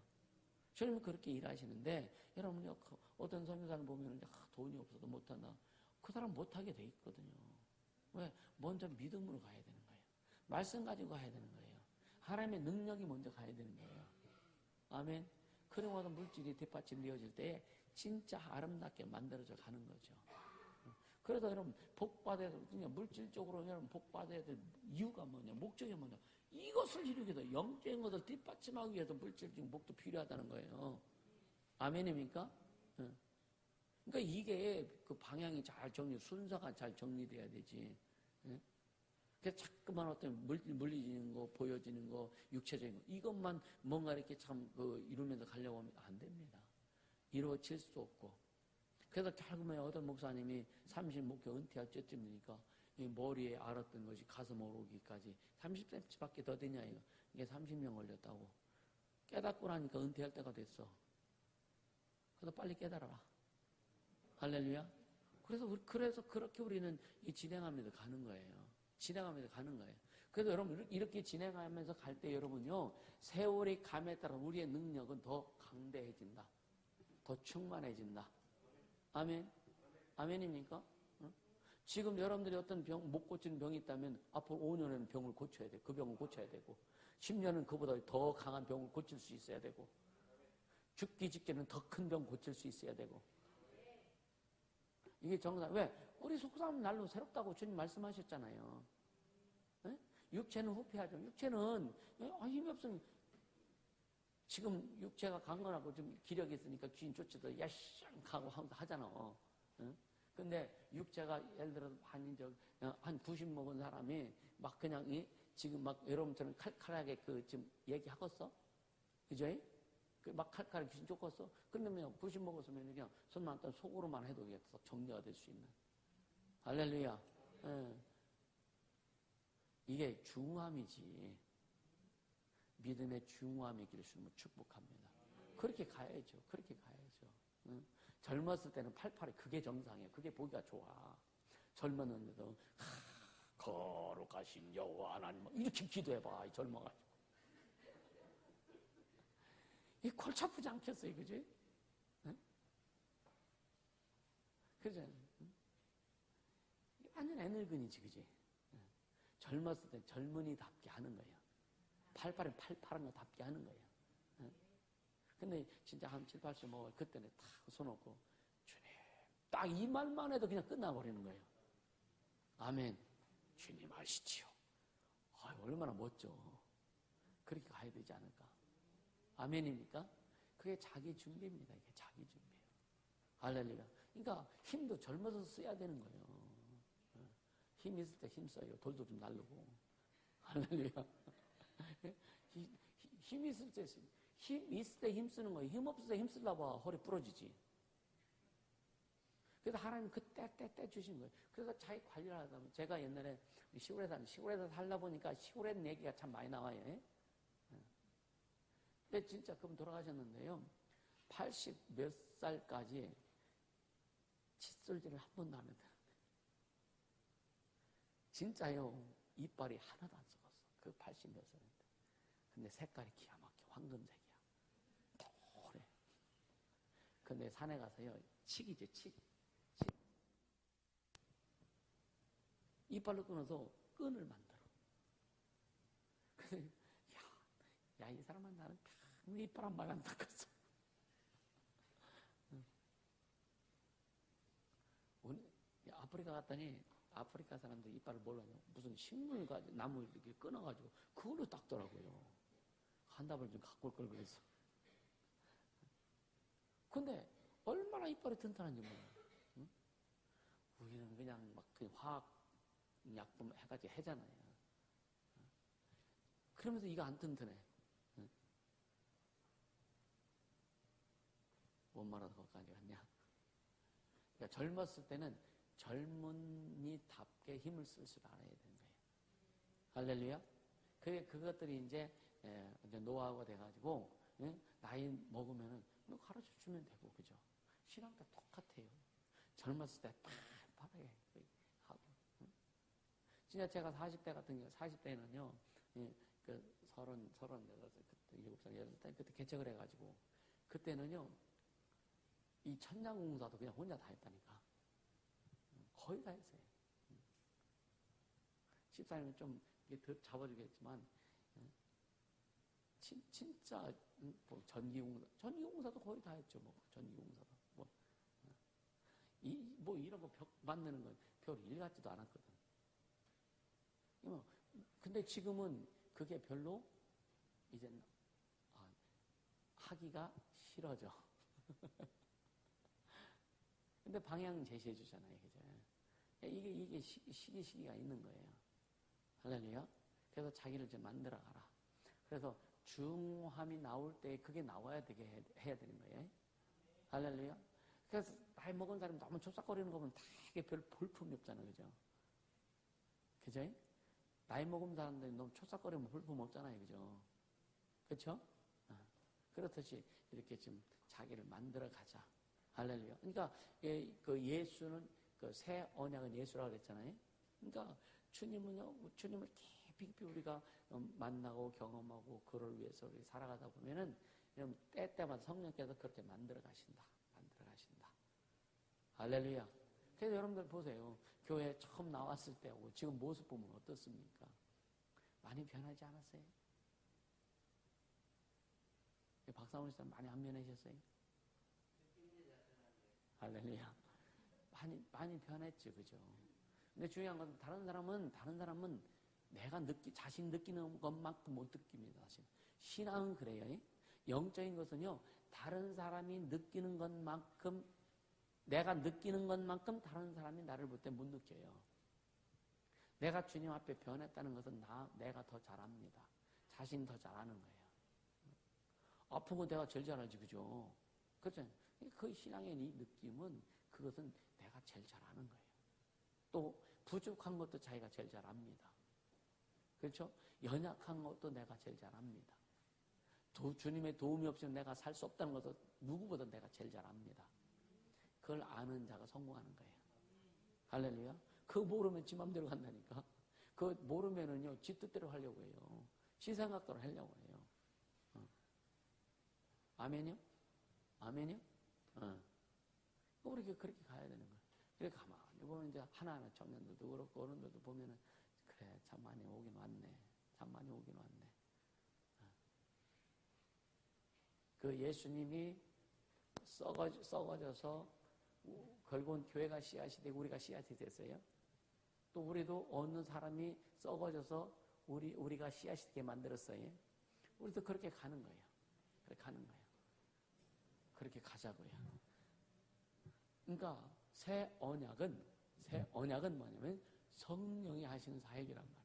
Speaker 1: 주님은 그렇게 일하시는데, 여러분요, 어떤 선교사를 보면 돈이 없어도 못한다. 그 사람 못하게 돼 있거든요. 왜? 먼저 믿음으로 가야 되는 거예요. 말씀 가지고 가야 되는 거예요. 하나님의 능력이 먼저 가야 되는 거예요. 아멘. 그러고서 물질이 뒷받침되어질 때 진짜 아름답게 만들어져 가는 거죠. 그래서 여러분, 복받아야 될, 물질적으로 여러분 복받아야 될 이유가 뭐냐, 목적이 뭐냐. 이것을 이루기 위해서, 영적인 것을 뒷받침하기 위해서 물질적인 복도 필요하다는 거예요. 아멘입니까? 그러니까 이게 그 방향이 잘 순서가 잘 정리돼야 되지. 그래서 자꾸만 어떤 물리지는 거, 보여지는 거, 육체적인 거, 이것만 뭔가 이렇게 이루면서 가려고 하면 안 됩니다. 이루어질 수 없고. 그래서 결국에 어떤 목사님이 30목회 은퇴할 때쯤이니까 머리에 알았던 것이 가슴 오르기까지 30cm밖에 더 되냐 이거. 이게 30년 걸렸다고. 깨닫고 나니까 은퇴할 때가 됐어. 그래서 빨리 깨달아라. 할렐루야. 그래서 그렇게 우리는 진행하면서 가는 거예요. 진행하면서 가는 거예요. 그래서 여러분 이렇게 진행하면서 갈 때 여러분요, 세월이 감에 따라 우리의 능력은 더 강대해진다. 더 충만해진다. 아멘. 아멘입니까? 지금 여러분들이 어떤 못 고치는 병이 있다면 앞으로 5년에는 병을 고쳐야 돼. 그 병을 고쳐야 되고 10년은 그보다 더 강한 병을 고칠 수 있어야 되고 죽기 직전에는 더 큰 병 고칠 수 있어야 되고 이게 정상. 왜? 우리 속사람 날로 새롭다고 주님 말씀하셨잖아요. 네? 육체는 후패하죠. 육체는 힘이 없으면 지금 육체가 강건하고 좀 기력이 있으니까 귀인 쫓아도 야쌍 하고 하잖아. 근데 육체가 예를 들어서 한 90 먹은 사람이 막 그냥 지금 막 여러분처럼 칼칼하게 지금 얘기하겠어? 그죠? 막 칼칼하게 귀신 쫓겠어? 근데 그냥 90 먹었으면 그냥 손만 딱 속으로만 해도 그냥 정리가 될 수 있는. 할렐루야. 이게 중함이지. 믿음의 중함의 길을 주님을 축복합니다. 그렇게 가야죠. 그렇게 가야죠. 젊었을 때는 팔팔이 그게 정상이에요. 그게 보기가 좋아. 젊었는데도 거룩하신 여호와 하나님 이렇게 기도해봐. 젊어가지고. 이 골치 아프지 않겠어요. 그지? 그죠? 완전 애늙은이지. 그지? 젊었을 때 젊은이답게 하는 거예요. 팔팔은 팔팔한 거답게 하는 거예요. 근데 진짜 한 7, 80 먹을 그때는 탁 손놓고 주님 딱 이 말만 해도 그냥 끝나버리는 거예요. 아멘. 주님 아시지요. 얼마나 멋져. 그렇게 가야 되지 않을까. 아멘입니까? 그게 자기 준비입니다. 이게 자기 준비예요. 할렐루야. 그러니까 힘도 젊어서 써야 되는 거예요. 힘 있을 때 힘 써요. 돌도 좀 날르고. 할렐루야. 힘 있을 때, 힘 있을 때 힘 쓰는 거예요. 힘 없을 때 힘 쓰려고 봐. 허리 부러지지. 그래서 하나님 때 주신 거예요. 그래서 자기 관리를 하다 보면, 제가 옛날에 시골에서 살다 보니까 시골에 얘기가 참 많이 나와요. 근데 진짜 그분 돌아가셨는데요. 80 몇 살까지 칫솔질을 한 번도 안 했다는데. 진짜요. 이빨이 하나도 안 썩었어. 그 80 몇 살인데. 근데 색깔이 기가 막혀. 황금색이야. 노래. 근데 산에 가서요. 칡이죠, 칡. 이빨로 끊어서 끈을 만들어. 그래서 야, 이 사람은 나는 평생 이빨 한 발 안 닦았어. 아프리카 갔더니 아프리카 사람들 이빨을 몰라요. 무슨 식물 가지고 나무 이렇게 끊어가지고 그걸로 닦더라고요. 한 답을 좀 갖고 올 걸 그랬어. 근데 얼마나 이빨이 튼튼한지 몰라요. 응? 우리는 그냥 막 그 화학 약품 해가지고 해잖아요. 그러면서 이거 안 튼튼해. 응? 뭔 말하다 거기까지 갔냐? 그러니까 젊었을 때는 젊은이답게 힘을 쓸 줄 알아야 되는 거예요. 할렐루야? 그것들이 이제 노하우가 돼가지고, 나이 먹으면은, 가르쳐 주면 되고, 그죠? 신앙도 똑같아요. 젊었을 때 바닥에 하고. 진짜 제가 40대 같은 경우, 40대는요, 그 38살, 그때 7살, 8살, 그때 개척을 해가지고, 그때는요, 이 천장공사도 그냥 혼자 다 했다니까. 거의 다 했어요. 집사님은 좀 더 잡아주겠지만, 진짜, 뭐 전기공사도 거의 다 했죠. 뭐, 전기공사도. 뭐, 이런 거 벽 만드는 건 별 일 같지도 않았거든. 근데 지금은 그게 별로, 이제, 하기가 싫어져. 근데 방향 제시해 주잖아요. 그죠? 이게 시기가 있는 거예요. 할렐루야. 그래서 자기를 좀 만들어 가라. 그래서 중함이 나올 때 그게 나와야 되게 해야 되는 거예요. 할렐루야. 그래서 나이 먹은 사람이 너무 촉삭거리는 거 보면 다 이게 별 볼품이 없잖아요. 그죠? 그죠? 나이 먹은 사람들이 너무 촉삭거리면 볼품 없잖아요. 그죠? 그렇죠? 그렇듯이 이렇게 좀 자기를 만들어 가자. 할렐루야. 그러니까 그 예수는 그 새 언약은 예수라고 그랬잖아요. 그러니까 주님을 깊이 우리가 만나고 경험하고 그를 위해서 우리 살아가다 보면은 때때마다 성령께서 그렇게 만들어 가신다. 할렐루야. 그래서 여러분들 보세요. 교회 처음 나왔을 때하고 지금 모습 보면 어떻습니까? 많이 변하지 않았어요? 박상훈 씨는 많이 안 변하셨어요? 할렐루야. 많이 변했죠. 그죠? 근데 중요한 건 다른 사람은 내가 자신 느끼는 것만큼 못 느낍니다. 사실. 신앙은 그래요. 영적인 것은요, 다른 사람이 느끼는 것만큼, 내가 느끼는 것만큼 다른 사람이 나를 볼 때 못 느껴요. 내가 주님 앞에 변했다는 것은 내가 더 잘합니다. 자신이 더 잘하는 거예요. 아픈 거 내가 제일 잘하지, 그죠? 그렇죠? 그 신앙의 이 느낌은 그것은 내가 제일 잘하는 거예요. 또 부족한 것도 자기가 제일 잘합니다. 그렇죠? 연약한 것도 내가 제일 잘합니다. 주님의 도움이 없이는 내가 살 수 없다는 것도 누구보다 내가 제일 잘합니다. 그걸 아는 자가 성공하는 거예요. 할렐루야. 그거 모르면 지 맘대로 간다니까. 그거 모르면은요, 지 뜻대로 하려고 해요. 지 생각대로 하려고 해요. 아멘이요? 아멘이요? 우리 그렇게 가야 되는 거예요. 그렇게 가만히 보면 이제 하나하나 청년들도 그렇고 어른들도 보면은 그래, 참 많이 오긴 왔네. 그 예수님이 썩어져서 결국은 교회가 씨앗이 되고 우리가 씨앗이 됐어요. 또 우리도 어느 사람이 썩어져서 우리가 씨앗이 되게 만들었어요. 우리도 그렇게 가는 거예요. 그렇게 가는 거예요. 그렇게 가자고요. 그러니까 새 언약은 뭐냐면 성령이 하시는 사역이란 말이에요.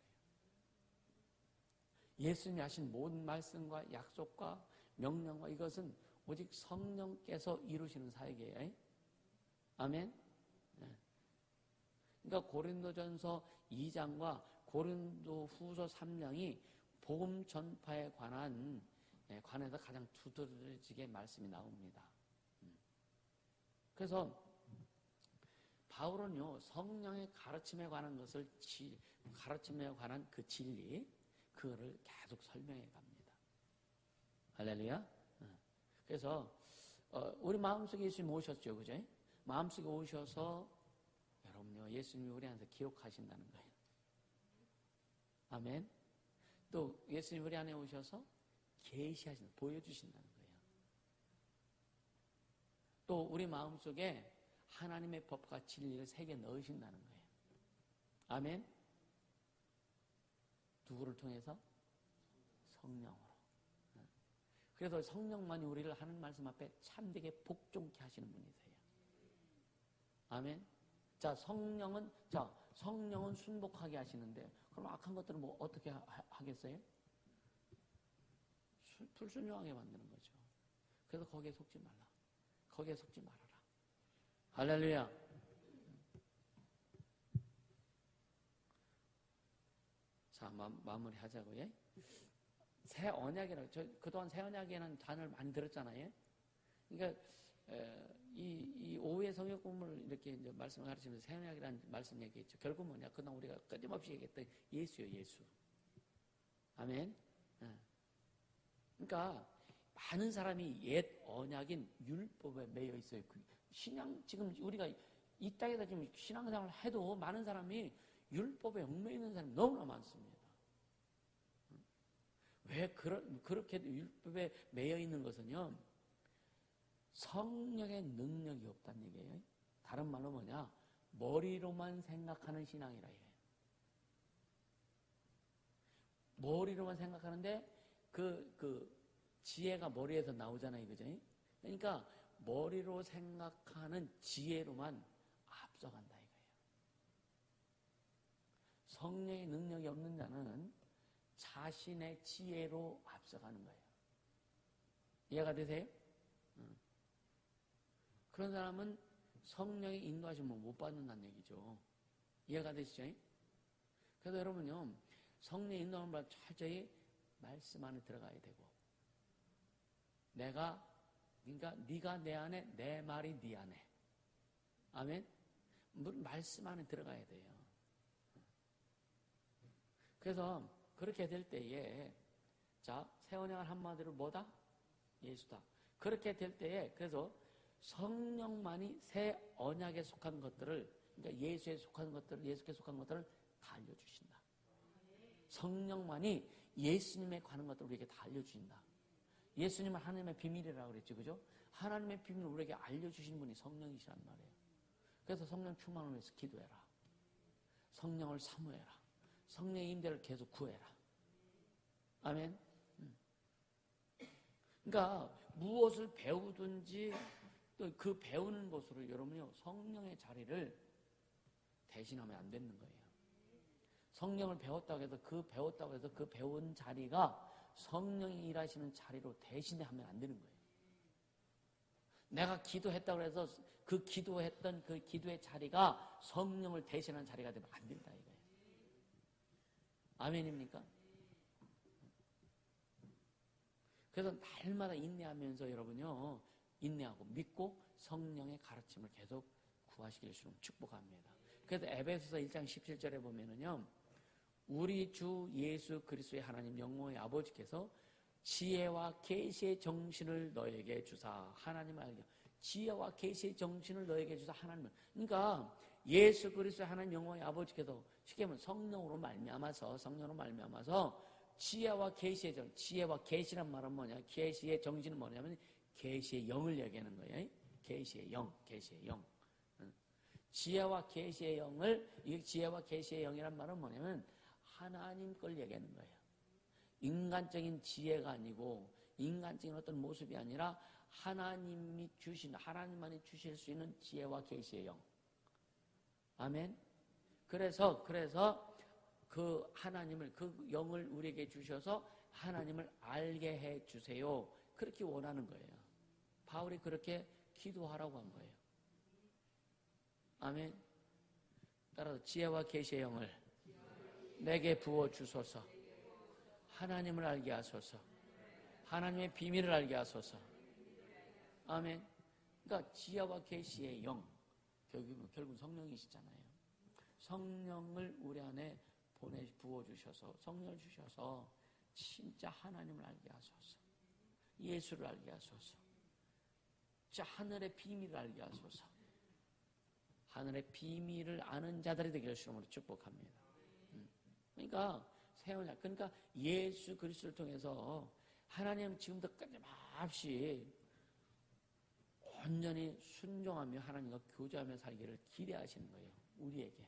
Speaker 1: 예수님이 하신 모든 말씀과 약속과 명령과 이것은 오직 성령께서 이루시는 사역이에요. 아멘. 네. 그러니까 고린도전서 2장과 고린도후서 3장이 복음 전파에 관해서 가장 두드러지게 말씀이 나옵니다. 그래서 바울은요, 성령의 가르침에 관한 가르침에 관한 그 진리, 그거를 계속 설명해 갑니다. 할렐루야. 그래서 우리 마음속에 예수님 오셨죠, 그죠? 마음속에 오셔서 여러분요, 예수님이 우리한테 기록하신다는 거예요. 아멘. 또 예수님 우리 안에 오셔서 보여주신다는 거예요. 또 우리 마음속에 하나님의 법과 진리를 새겨 넣으신다는 거예요. 아멘. 누구를 통해서? 성령으로. 그래서 성령만이 우리를 하는 말씀 앞에 참되게 복종케 하시는 분이세요. 아멘. 자, 성령은 순복하게 하시는데, 그럼 악한 것들은 뭐 어떻게 하겠어요? 불순종하게 만드는 거죠. 그래서 거기에 속지 말라. 거기에 속지 말아라. 할렐루야. 자, 마무리 하자고요. 새 언약이라고, 그동안 새 언약이라는 단어를 많이 들었잖아요. 그러니까, 이 오후의 성역 공부를 이렇게 이제 말씀을 가르치면서 새 언약이라는 말씀 얘기했죠. 결국 뭐냐? 그동안 우리가 끊임없이 얘기했던 예수요, 예수. 아멘. 그러니까, 많은 사람이 옛 언약인 율법에 매여 있어요. 지금 우리가 이 땅에서 지금 신앙생활을 해도 많은 사람이 율법에 얽매여 있는 사람이 너무나 많습니다. 왜 그렇게 율법에 매여 있는 것은요, 성령의 능력이 없다는 얘기예요. 다른 말로 뭐냐? 머리로만 생각하는 신앙이라 해요. 머리로만 생각하는데 그 지혜가 머리에서 나오잖아요. 그죠? 그러니까 머리로 생각하는 지혜로만 앞서간다 이거예요. 성령의 능력이 없는 자는 자신의 지혜로 앞서가는 거예요. 이해가 되세요? 그런 사람은 성령의 인도하심을 못 받는다는 얘기죠. 이해가 되시죠? 그래서 여러분요, 성령의 인도함을 받아 철저히 말씀 안에 들어가야 되고, 그러니까 네가 내 안에, 내 말이 네 안에. 아멘? 말씀 안에 들어가야 돼요. 그래서 그렇게 될 때에, 자, 새 언약을 한마디로 뭐다? 예수다. 그렇게 될 때에, 그래서 성령만이 새 언약에 속한 것들을, 그러니까 예수에 속한 것들을, 예수께 속한 것들을 다 알려주신다. 성령만이 예수님에 관한 것들을 우리에게 다 알려주신다. 예수님은 하나님의 비밀이라고 그랬죠. 그죠? 하나님의 비밀을 우리에게 알려주신 분이 성령이시란 말이에요. 그래서 성령 충만을 위해서 기도해라. 성령을 사모해라. 성령의 임재를 계속 구해라. 아멘. 그러니까 무엇을 배우든지 또 그 배우는 것으로 여러분요, 성령의 자리를 대신하면 안 되는 거예요. 성령을 배웠다고 해서 그 배운 자리가 성령이 일하시는 자리로 대신하면 안 되는 거예요. 내가 기도했다고 해서 그 기도했던 그 기도의 자리가 성령을 대신하는 자리가 되면 안 된다 이거예요. 아멘입니까? 그래서 날마다 인내하면서 여러분요, 인내하고 믿고 성령의 가르침을 계속 구하시길 주님 축복합니다. 그래서 에베소서 1장 17절에 보면은요, 우리 주 예수 그리스도의 하나님 영광의 아버지께서 지혜와 계시의 정신을 너에게 주사, 하나님 알려 지혜와 계시의 정신을 너에게 주사 하나님을, 그러니까 예수 그리스도의 하나님 영광의 아버지께서 쉽게 말하면 성령으로 말미암아서 지혜와 계시의 정, 지혜와 계시란 말은 뭐냐? 계시의 정신은 뭐냐면 계시의 영을 얘기하는 거예요. 계시의 영. 지혜와 계시의 영을, 이 지혜와 계시의 영이란 말은 뭐냐면 하나님 걸 얘기하는 거예요. 인간적인 지혜가 아니고 인간적인 어떤 모습이 아니라 하나님만이 주실 수 있는 지혜와 계시의 영. 아멘. 그래서 그 하나님을, 그 영을 우리에게 주셔서 하나님을 알게 해 주세요. 그렇게 원하는 거예요. 바울이 그렇게 기도하라고 한 거예요. 아멘. 따라서 지혜와 계시의 영을 내게 부어 주소서. 하나님을 알게 하소서. 하나님의 비밀을 알게 하소서. 아멘. 그러니까 지혜와 계시의 영, 결국 성령이시잖아요. 성령을 우리 안에 부어주셔서, 성령을 주셔서 진짜 하나님을 알게 하소서. 예수를 알게 하소서. 진짜 하늘의 비밀을 알게 하소서. 하늘의 비밀을 아는 자들이 되기를 주님으로 축복합니다. 그러니까 그러니까 예수 그리스도를 통해서 하나님은 지금도 끊임없이 온전히 순종하며 하나님과 교제하며 살기를 기대하시는 거예요. 우리에게.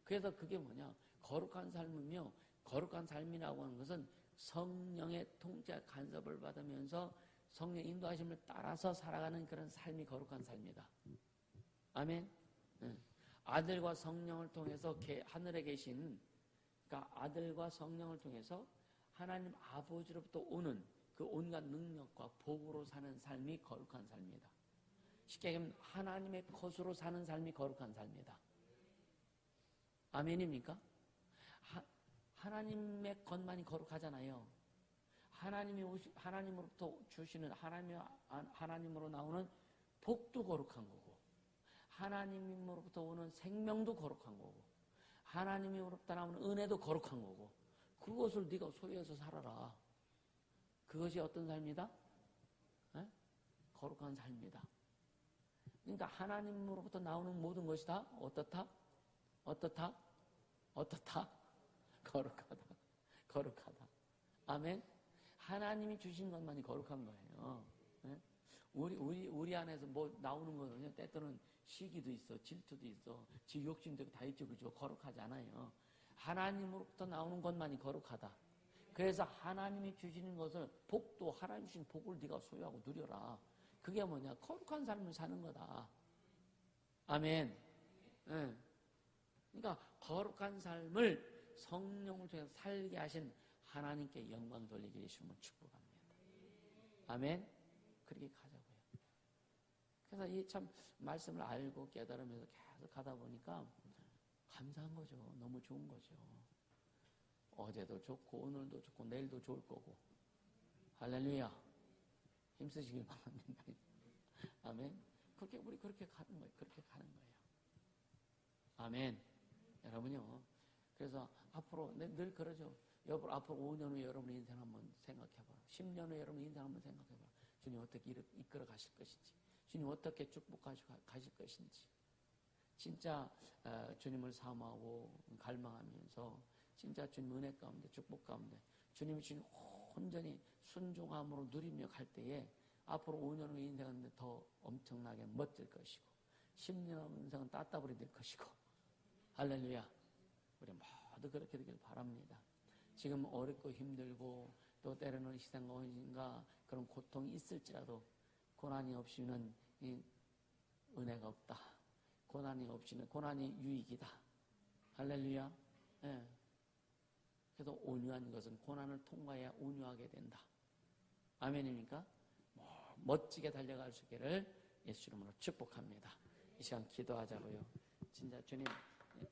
Speaker 1: 그래서 그게 뭐냐? 거룩한 삶은요, 거룩한 삶이라고 하는 것은 성령의 통제 간섭을 받으면서 성령 인도하심을 따라서 살아가는 그런 삶이 거룩한 삶이다. 아멘. 아들과 성령을 통해서 하늘에 계신, 그러니까 아들과 성령을 통해서 하나님 아버지로부터 오는 그 온갖 능력과 복으로 사는 삶이 거룩한 삶이다. 쉽게 얘기하면 하나님의 것으로 사는 삶이 거룩한 삶이다. 아멘입니까? 하나님의 것만이 거룩하잖아요. 하나님으로부터 주시는 하나님으로 나오는 복도 거룩한 거고, 하나님으로부터 오는 생명도 거룩한 거고, 하나님으로부터 나오는 은혜도 거룩한 거고, 그것을 네가 소유해서 살아라. 그것이 어떤 삶이다? 에? 거룩한 삶이다. 그러니까 하나님으로부터 나오는 모든 것이 다 어떻다? 거룩하다. 아멘. 하나님이 주신 것만이 거룩한 거예요. 네? 우리 안에서 뭐 나오는 거는요, 때때로는 시기도 있어, 질투도 있어, 지 욕심도 있고 다 있죠, 그죠? 거룩하지 않아요. 하나님으로부터 나오는 것만이 거룩하다. 그래서 하나님이 주시는 것을, 복도 하나님 주신 복을 네가 소유하고 누려라. 그게 뭐냐? 거룩한 삶을 사는 거다. 아멘. 네. 그러니까 거룩한 삶을 성령을 통해서 살게 하신 하나님께 영광 돌리기를 주님을 축복합니다. 아멘. 그렇게 가자고요. 그래서 이 참 말씀을 알고 깨달으면서 계속 가다 보니까 감사한 거죠. 너무 좋은 거죠. 어제도 좋고 오늘도 좋고 내일도 좋을 거고. 할렐루야. 힘쓰시길 바랍니다. 아멘. 우리 그렇게 가는 거예요. 그렇게 가는 거예요. 아멘. 여러분요. 그래서 앞으로 늘 그러죠. 앞으로 5년 후에 여러분의 인생 한번 생각해봐라. 10년 후에 여러분의 인생 한번 생각해봐라. 주님 어떻게 이끌어 가실 것인지, 주님 어떻게 축복하시고 가실 것인지, 진짜 주님을 사모하고 갈망하면서 진짜 주님 은혜 가운데, 축복 가운데 주님이 주님 온전히 순종함으로 누리며 갈 때에 앞으로 5년 후의 인생은 더 엄청나게 멋질 것이고, 10년 후 인생은 따따블이 될 것이고. 할렐루야. 우리 모두 그렇게 되길 바랍니다. 지금 어렵고 힘들고 또 때로는 희생과 그런 고통이 있을지라도 고난이 없이는 은혜가 없다. 고난이 없이는 고난이 유익이다. 할렐루야. 예. 그래서 온유한 것은 고난을 통과해야 온유하게 된다. 아멘입니까? 멋지게 달려갈 수 있기를 예수 이름으로 축복합니다. 이 시간 기도하자고요. 진짜 주님,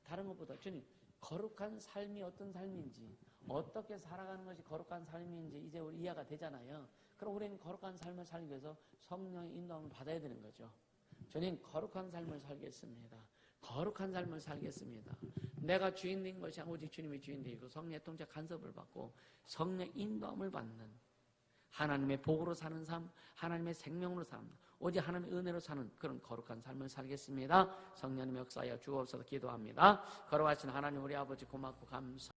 Speaker 1: 다른 것보다 주님, 거룩한 삶이 어떤 삶인지, 어떻게 살아가는 것이 거룩한 삶인지 이제 우리 이해가 되잖아요. 그럼 우리는 거룩한 삶을 살기 위해서 성령의 인도함을 받아야 되는 거죠. 주님, 거룩한 삶을 살겠습니다. 거룩한 삶을 살겠습니다. 내가 주인된 것이 오직 주님의 주인되고 성령의 통제 간섭을 받고 성령 인도함을 받는 하나님의 복으로 사는 삶, 하나님의 생명으로 사는, 오직 하나님의 은혜로 사는 그런 거룩한 삶을 살겠습니다. 성령님의 역사하여 주옵소서. 기도합니다. 거룩하신 하나님 우리 아버지 고맙고 감사